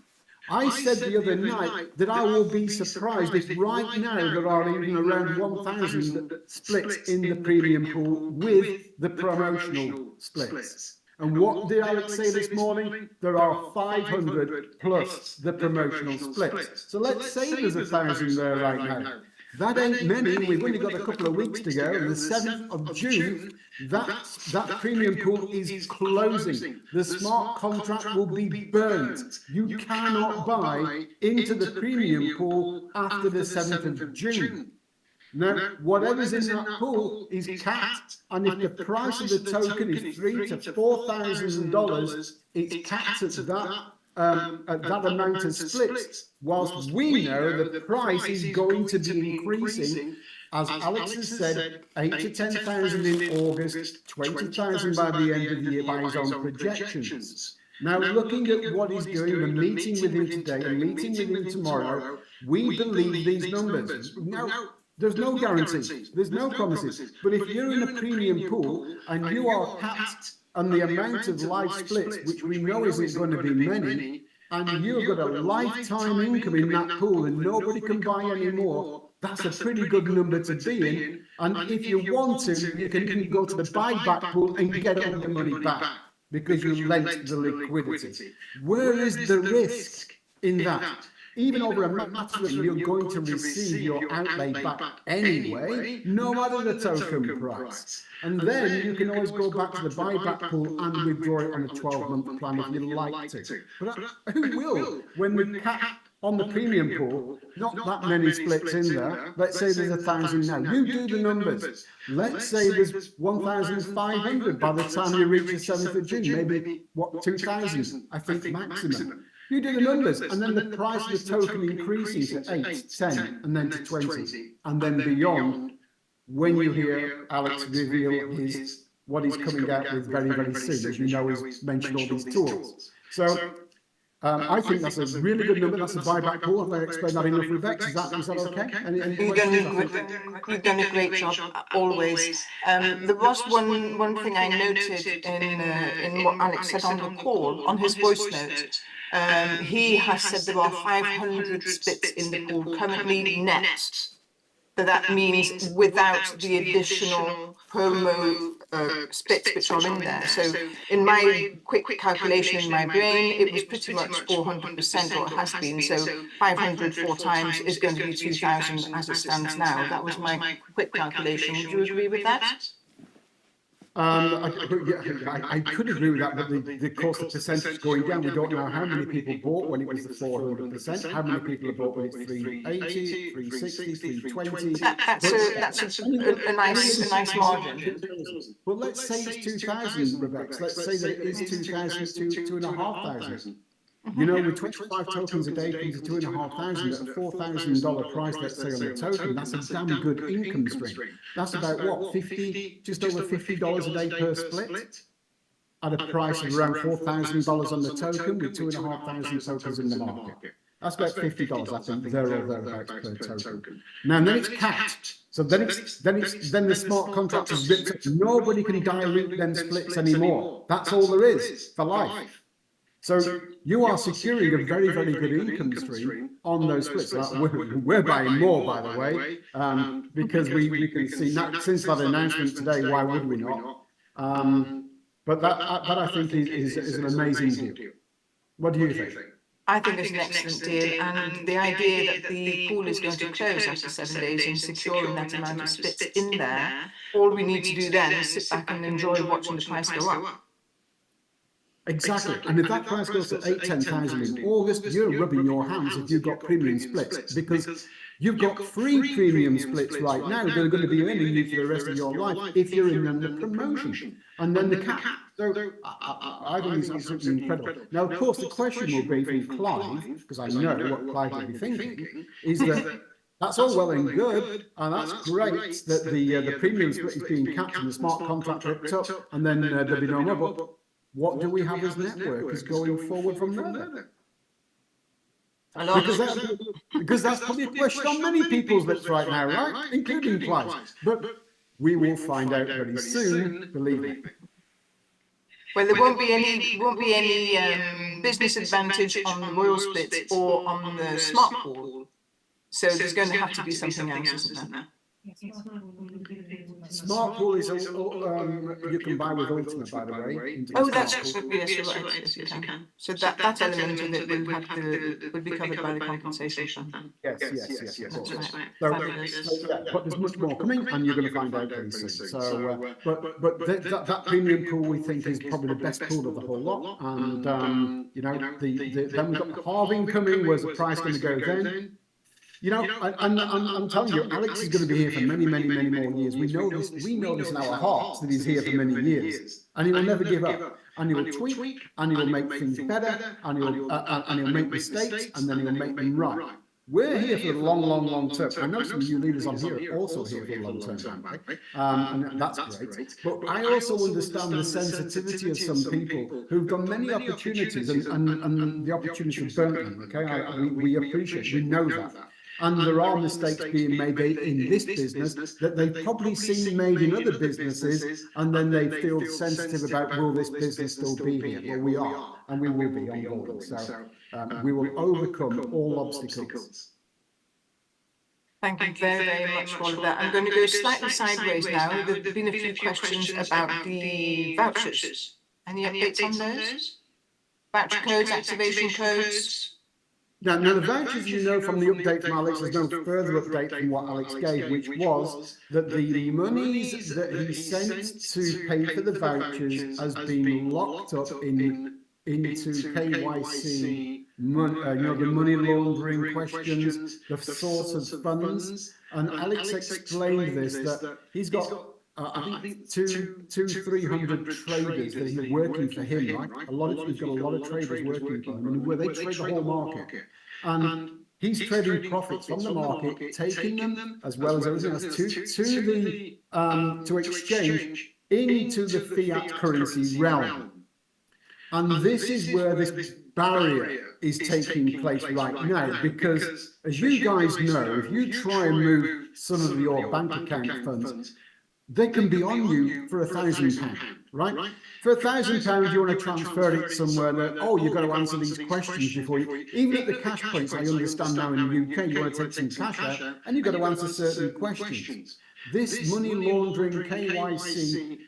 I said the other night that I will be surprised if right now there are even around 1,000 splits in the premium pool with the promotional splits. And what did Alex say this morning? There are 500 plus the promotional splits. So let's say there's 1,000 there right now. That ain't many. We've only got a couple of weeks to go. The 7th of June, that premium pool is closing. The smart contract will be burnt. You cannot buy into the premium pool after the 7th of June. Now, whatever's in that pool is capped, and if the price of the token is $3,000 to $4,000, it's capped at that that amount of splits, whilst we know the price is going to be increasing, as Alex has said, 8 to 10,000 in August, 20,000 by the end of the year by his own projections. Now, looking at what he's doing, the meeting with him today, a meeting with him tomorrow, we believe these numbers. Now, there's no guarantees, there's no promises, but if you're in a premium pool and you are capped on the amount of live splits, which we know isn't going to be many, and you've got a lifetime income in that pool and nobody can buy any more, that's a pretty good number to be in. And if you want to, you can even go to the buyback pool and get all the money back because you lent the liquidity. Where is the risk in that? Even over a matter of you're going to receive your outlay back anyway, no matter the token price. And then you can always go back to the buyback pool and withdraw it on a 12-month plan if you like to. But who will? When we cap on the premium pool, not that many splits in there. Let's say there's 1,000 now. You do the numbers. Let's say there's 1,500 by the time you reach the 7th of June. Maybe, 2,000, I think, maximum. You do the numbers, and then the price of the token increasing to 8, 10, and then to 20, and then beyond, when you hear Alex reveal what he's coming out with very, very soon. As you know, he's mentioned all these tools. So I think that's a really good number. That's a buyback pool. Have I explained that enough, Rebecca? Is that okay? You've done a great job, always. There was one thing I noted in what Alex said on the call, on his voice note. He has said there are 500 splits in the pool currently net. So that means without the additional promo splits which are in there. So in my quick calculation in my brain, it was pretty much 400%, or it has been. So 500 4 times is going to be 2,000 as it stands now. That was my quick calculation. Would you agree with that? I could agree with that, but of course the percentage is going down. We don't know how many people bought when it was the 400%, how many people have bought when it's 380, 360, 320. That's a nice margin. Well, let's say it's 2,000, Rebecca. Let's say that it is 2,000 to 2,500. You know, with 25 tokens a day comes to 2,500 at a $4,000 price, let's say, on the token. That's a damn good income stream. That's about what, just over $50 a day per split? At a price of around $4,000 on the token with 2,500 tokens in the market. That's about $50, I think, there or thereabouts per token. Now, then it's capped. So then the smart contract is ripped up. Nobody can dilute them splits anymore. That's all there is for life. So you are securing a very, very good income stream on those splits. We're buying more, by the way, because we can see that since that announcement today. Why would we not? But that I think is an amazing deal. What do you think? I think it's an excellent deal, and the idea that the pool is going to close after 7 days and securing that amount of splits in there, all we need to do then is sit back and enjoy watching the price go up. Exactly. And if that price goes to 10,000 in August, you're rubbing your hands if you've got premium splits, because you've got free premium splits right now that are going to be earning you for the rest of your life if you're in the promotion. And then the cap. So I think it's absolutely incredible. Now, of course, the question will be from Clive, because I know what Clive will be thinking, is that that's all well and good, and that's great that the premium split is being capped and the smart contract ripped up, and then there'll be no more. But what do we have as networkers going forward from there? Because that's probably a question on many people's lips right now, right? Including Clive. But we will find out very soon, believe me. Well, there won't be any business advantage on the royal splits or on the smart pool. So there's going to have to be something else, isn't there? Smart pool is you can buy with Ultima, by the way. Oh, that's yes, right. Yes, you can. So that element of it will be covered by the compensation plan. Yes. That's right. So, but there's much more coming, and you're going to find out very soon. So, but that premium pool we think is probably the best pool of the whole lot. And then we've got the halving coming. Where's the price going to go then? You know, I'm telling you, Alex is going to be here for many, many, many more years. We know this in our hearts that he's here for many years, and he will never give up. and he'll tweak, and he'll make things better, and he'll make mistakes, and then he'll make them right. We're here for the long term. I know some of you leaders on here are also here for the long term, by the way, and that's great. But I also understand the sensitivity of some people who've done many opportunities, and the opportunity burnt them. Okay, we appreciate, we know that. And there are mistakes being made in this business that they've probably seen made in other businesses, and then they feel sensitive about, will this business still be here? Well, we are, and we will be ongoing. So we will overcome all obstacles. Thank you very much for all of that. I'm going to go slightly sideways now. There have been a few questions about the vouchers. Any updates on those? Voucher codes, activation codes? Now, the vouchers, you know from the update from Alex, there's no further update from what Alex gave, which was that the monies that he sent to pay for the vouchers has been locked up into KYC, the money laundering questions, the source of funds. And Alex explained this, that he's got, I think, 300 traders that he's working for him, right? He's got a lot of traders working for him, where they trade the whole market. And he's trading profits from the market, taking them, as well as everything else, to exchange into the fiat currency realm. And this is where this barrier is taking place right now, because as you guys know, if you try and move some of your bank account funds, they can be on you for £1,000, right? For £1,000, you want to transfer it somewhere that, you've got to answer these questions before you, even at the cash points, I understand now in the UK, you want to take some cash out, and you've got to answer certain questions. This money laundering KYC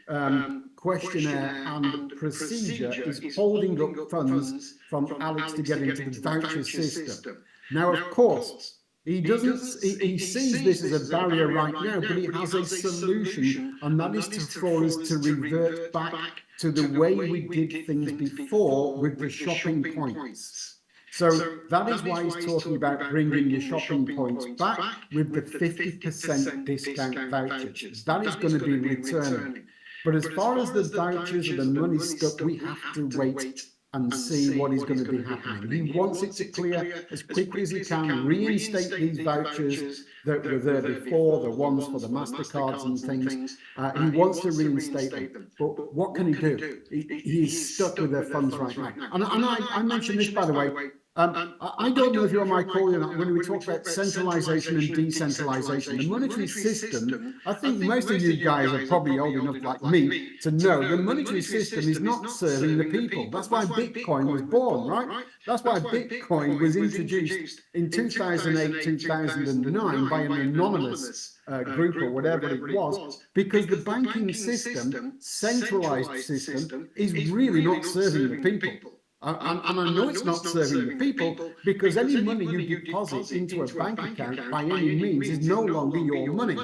questionnaire and procedure is holding up funds from Alex to get into the voucher system. Now, of course, he sees this as a barrier right now, but he has a solution, and that is for us to revert back to the way we did things before with the shopping points. So that is why he's talking about bringing your shopping points back with the 50% discount vouchers. That is going to be returning. But as far as the vouchers and the money stuff, we have to wait and see what is going to be happening. He wants it to clear as quickly as he can, reinstate these vouchers that were there before, the ones for the MasterCards and things. He wants to reinstate them. But what can he do? He's stuck with their funds right now. And I mentioned this, by the way. I don't know if you're on my call or not, when we talk about centralisation and decentralisation. The monetary system, I think most of you guys are probably old enough like me to know the monetary system is not serving the people. That's why Bitcoin was born, right? That's why Bitcoin was introduced in 2008, 2009 by an anonymous group or whatever it was, because the banking system, centralised system, is really not serving the people. And I know it's not serving the people, because any money you deposit into a bank account by any means is no longer your money.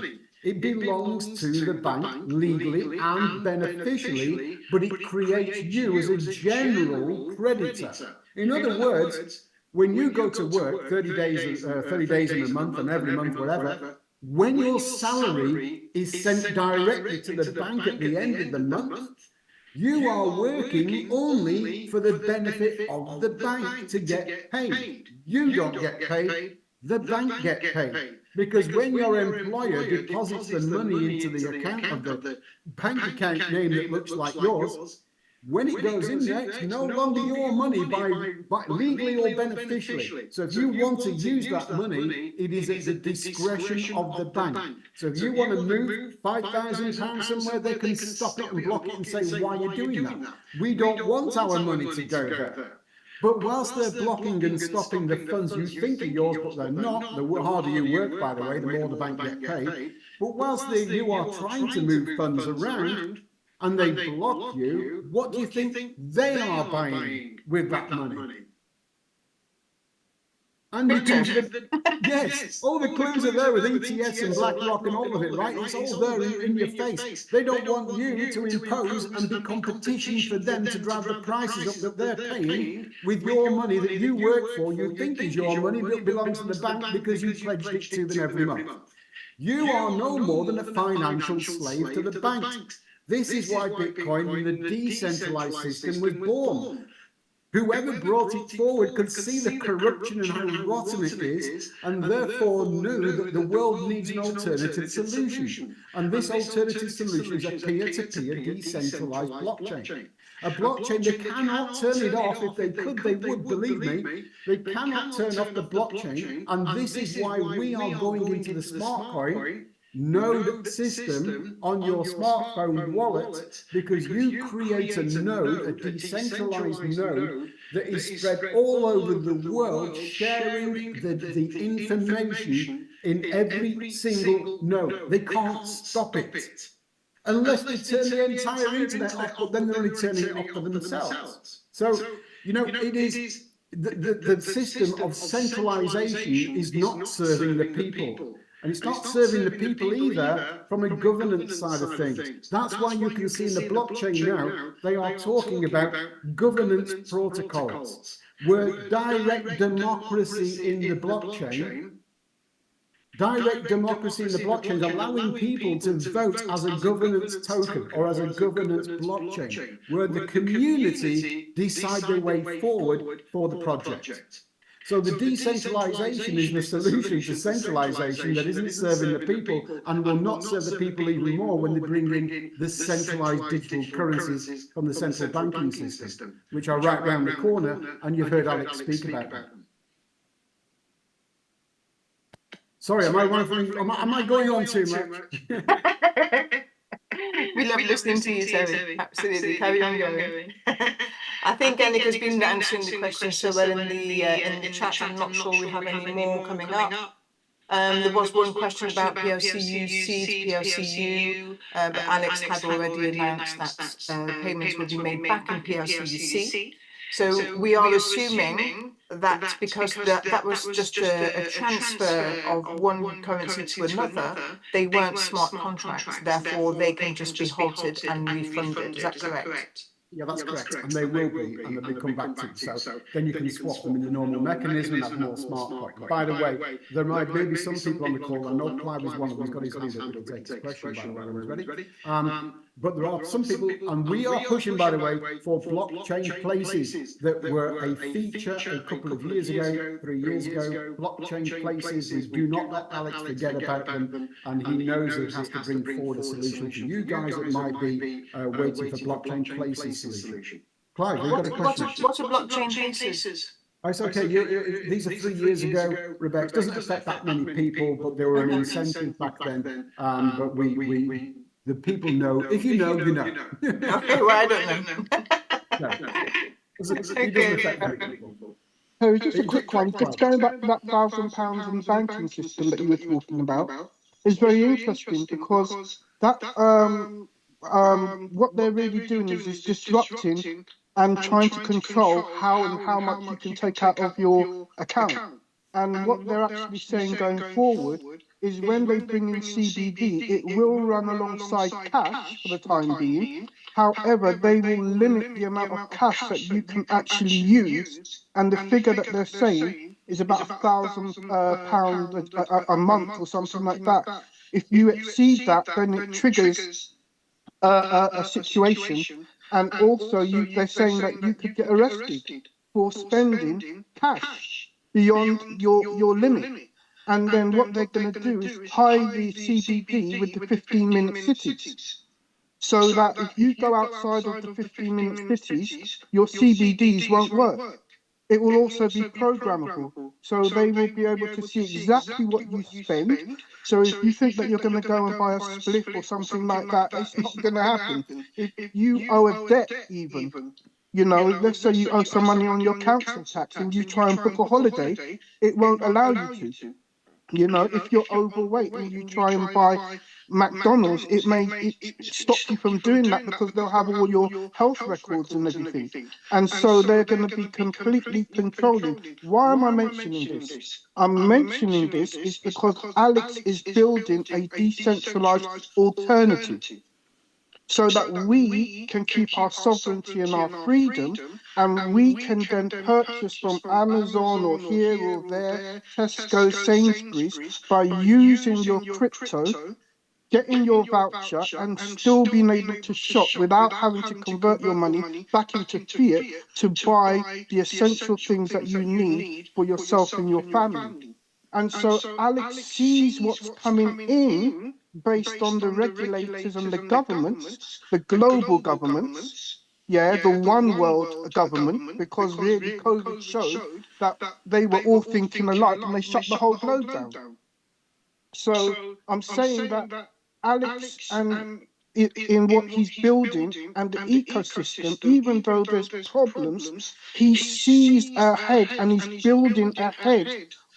It belongs to the bank legally and beneficially, but it creates you as a general creditor. In other words, when you go to work 30 days in a month and every month, whatever, when your salary is sent directly to the bank at the end of the month, you are working only for the benefit of the bank to get paid. You don't get paid, the bank get paid. Because when your employer deposits the money into the account of the bank account name that looks like yours, when it goes in there, it's no longer your money by legally or beneficially. So if you want to use that money, it is at the discretion of the bank. So if you want to move £5,000 somewhere, they can stop it and block it and say, why are you doing that? We don't want our money to go there. But whilst they're blocking and stopping the funds you think are yours, but they're not, the harder you work, by the way, the more the bank get paid. But whilst you are trying to move funds around, and they block you, what do you think they are buying with that money? And you can, yes, all the clues are there with ETFs and BlackRock and all of it, right? It's all there in your face. They don't want you to impose and be competition for them to drive the prices up that they're paying with your money that you work for, you think is your money, that belongs to the bank because you pledged it to them every month. You are no more than a financial slave to the bank. This is why Bitcoin and the decentralized system was born. Whoever brought it forward could see the corruption and how rotten it is, and therefore knew that the world needs an alternative solution. And this alternative solution is a peer-to-peer decentralized blockchain. A blockchain, they cannot turn it off. If they could, they would, believe me. They cannot turn off the blockchain, and this is why we are going into the smart coin node system on your smartphone wallet, because you create a node, a decentralized node that is spread all over the world, sharing the information in every single node. They can't stop it unless they turn the entire internet off, but then they're only turning it off for themselves. So, you know, it is the system of centralization is not serving the people. And it's not serving the people either from a governance side of things. That's why you can see in the blockchain now, they are talking about governance protocols, where direct democracy in the blockchain, allowing people to vote as a governance token or as a governance blockchain, where the community decide their way forward for the project. So the decentralization is the solution to centralization that isn't serving the people and will not serve the people even more when they bring in the centralized digital currencies from the central banking system, which are right round the corner, and you've heard Alex speak about them. Sorry, am I going on too much? We love listening to you, Terry. Absolutely. Carry on going. I think Annika's been answering the question so well in the chat. I'm not sure we have any more coming up. There was one question about PLCU, seed PLCU, but Alex had already announced that payments would be made back in PLCUC. So we are assuming that because that was just a transfer of one currency to another, they weren't smart contracts, therefore they can just be halted and refunded. Is that correct? Yeah, that's correct, and they will be, and they'll come back to you. So then you can swap them in the normal mechanism, and have more smart coin. By the way, there might be some people on the call. I know Clive is one of them. He's got his hand up. We can take his question, by the way, when he's ready. But there are some people, and we are pushing, by the way, for blockchain places that were a feature a couple of years ago, 3 years ago. Blockchain places, we do not let Alex forget about them, and he knows he has to bring forward a solution for you guys that might be waiting for blockchain places solution. Clive, you've got a question. What's a blockchain places? Oh, it's okay. These are 3 years ago, Rebecca. It doesn't affect that many people, but there were an incentive back then. But the people know. If you know, you know. Okay, well, I don't know. No. It doesn't affect many people. Harry, just a quick one. Just going back to that £1,000 in the banking system that you were talking about is very interesting, because that what they're really doing is disrupting and trying to control how much you can take out of your account. And what they're actually saying going forward is when they bring in CBD, it will run alongside cash for the time being. However, they will limit the amount of cash that you can actually use. And the figure that they're saying is about £1,000 a month or something like that. If you exceed that, then it triggers a situation. And also they're saying that you could get arrested for spending cash beyond your limit. And then what they're going to do is tie the CBD with the 15-minute cities, so that if you go outside of the 15-minute cities, your CBDs won't work. It will also be programmable, so they will be able to see exactly what you spend. So if you think that you're going to go and buy a spliff or something like that, it's not going to happen. If you owe a debt even, you know, let's say you owe some money on your council tax and you try and book a holiday, it won't allow you to. You know, if you're overweight and you try and buy McDonald's, it may stop you from doing that because they'll have all your health records and everything. And so they're going to be completely controlling. Why am I mentioning this? I'm mentioning this is because Alex is building a decentralized alternative, so that we can keep our sovereignty and our freedom, and we can then purchase from Amazon or here or there, Tesco, Sainsbury's, by using your crypto getting your voucher and still being able to shop without having to convert your money back into fiat to buy the essential things that you need for yourself and your family. And so Alex sees what's coming in based on the regulators and the governments, the global governments, the one world government, because really COVID showed that they were all thinking alike and they shut the whole globe down. So I'm saying that Alex and in what he's building and the ecosystem, even though there's problems, he sees ahead and he's building ahead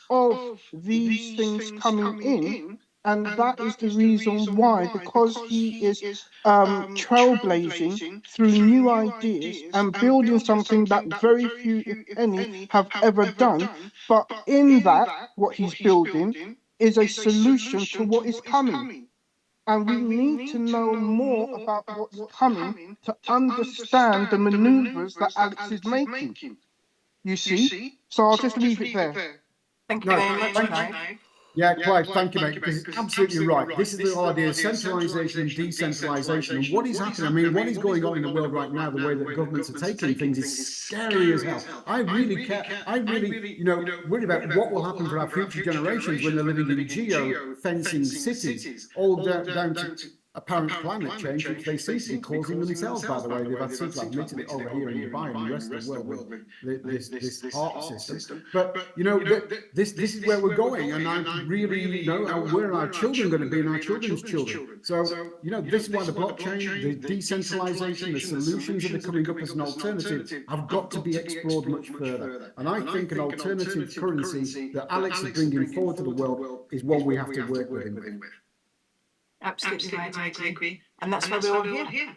of these things coming in. And that is the reason why, because he is trailblazing through new ideas and building something that very few, if any, have ever done. But in that, what he's building is a solution to what is coming. And we need to know more about what's coming to understand the maneuvers that Alex is making. You see? So I'll just leave it there. Thank you very much, Clive. Yeah, Clive, thank you, mate, because it's absolutely right. This is the whole idea of centralisation and decentralisation. And what is happening, I mean, what is going on in the world right now, the way that governments are taking things is scary as hell. I really care. I really, worry about what will happen for our future generations when they're living in geo-fencing cities, all down to apparent climate change, which they seem to be causing themselves, by the way. They've seemed to have admitted it over here in Dubai and the rest of the world with this HARP system. But, this is where we're going. And I really know where our children going to be and our children's children. So, this is why the blockchain, the decentralization, the solutions that are coming up as an alternative have got to be explored much further. And I think an alternative currency that Alex is bringing forward to the world is one we have to work with him with. Absolutely right, I agree. And that's why we're all here.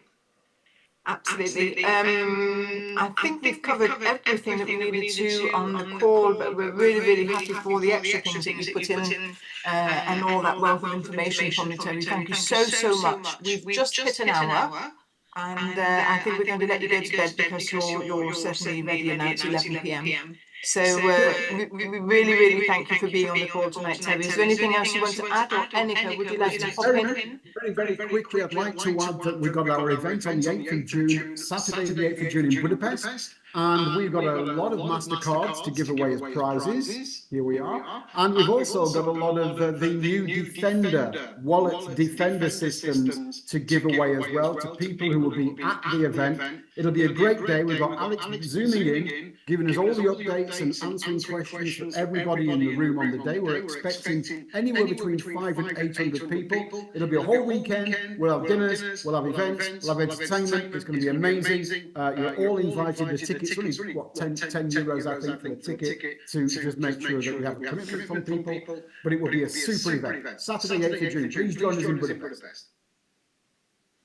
Absolutely. I think we've covered everything that we needed to on the call, but we're really, really happy for all the extra things that you put in and all that wealth of information from you, Terry. Thank you so, so much. We've just hit an hour, and I think we're going to let you go to bed because you're certainly ready now. It's 11 p.m. So we really, really thank you for being on the call tonight, Terry. Is there anything else you want to add, or Annika, would you like to pop in? Very quickly, I'd like to add that we've got our event on the 8th of June, Saturday the 8th of June in Budapest. And we've got a lot of MasterCards to give away as prizes. Here we are. And we've also got a lot of the new Defender, wallet Defender systems to give away as well to people who will be at the event. It'll be a great day. We've got Alex zooming in, giving us all the updates and answering questions for everybody in the room on the day. We're expecting anywhere between 500 and 800 people. It'll be a whole weekend. We'll have dinners, we'll have events, we'll have entertainment. It's going to be amazing. You're all invited. The tickets only, what, 10 euros, I think, for the ticket to just make sure that we have a commitment from people. But it will be a super event. Saturday, 8th of June. Please join us in Budapest.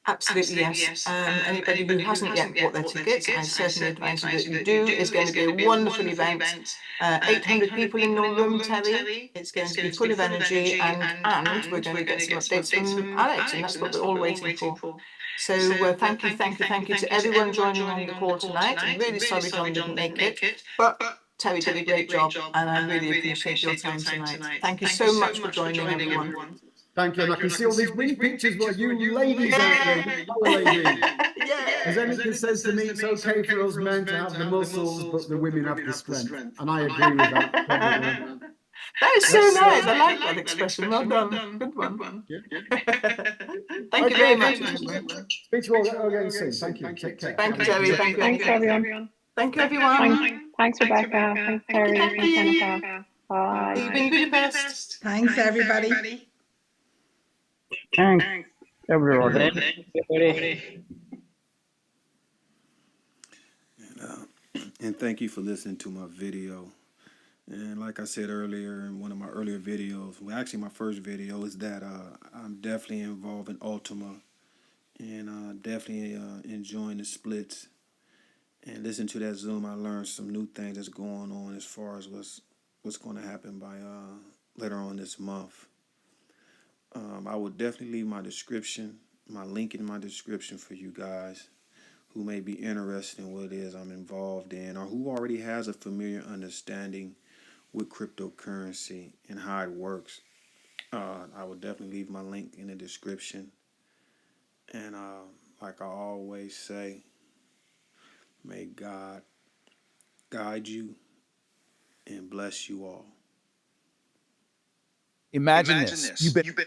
Absolutely, yes. Anybody who hasn't yet bought their tickets, I certainly advise you that you do. It's going to be a wonderful event. 800 people in your room, Terry. It's going to be full of energy, and we're going to get some updates from Alex, and that's what we're all waiting for. So thank you to everyone joining on the call tonight. I'm really sorry John didn't make it, but Terry did a great job, and I really appreciate your time tonight. Thank you so much for joining, everyone. Thank you, and I can see all these wing pictures where you ladies out there, you power ladies. As Annika says to me, it's okay for us men to have the muscles, but the women have the strength. And I agree with that. That is so nice. I like that expression. Well done. Good one. Thank you very much. Speak to you all again soon. Thank you. Take care. Thank you, Terry. Thanks, everyone. Thank you, everyone. Thanks, Rebecca. Thanks, Terry. Thanks, Annika. Bye. See you in Budapest. Thanks, everybody. Thanks, everybody. And thank you for listening to my video. And like I said earlier in one of my earlier videos, well, actually my first video, is that I'm definitely involved in Ultima, and definitely enjoying the splits. And listening to that Zoom, I learned some new things that's going on as far as what's going to happen by later on this month. I will definitely leave my link in my description for you guys who may be interested in what it is I'm involved in, or who already has a familiar understanding with cryptocurrency and how it works. I will definitely leave my link in the description. And like I always say, may God guide you and bless you all. Imagine this. You've been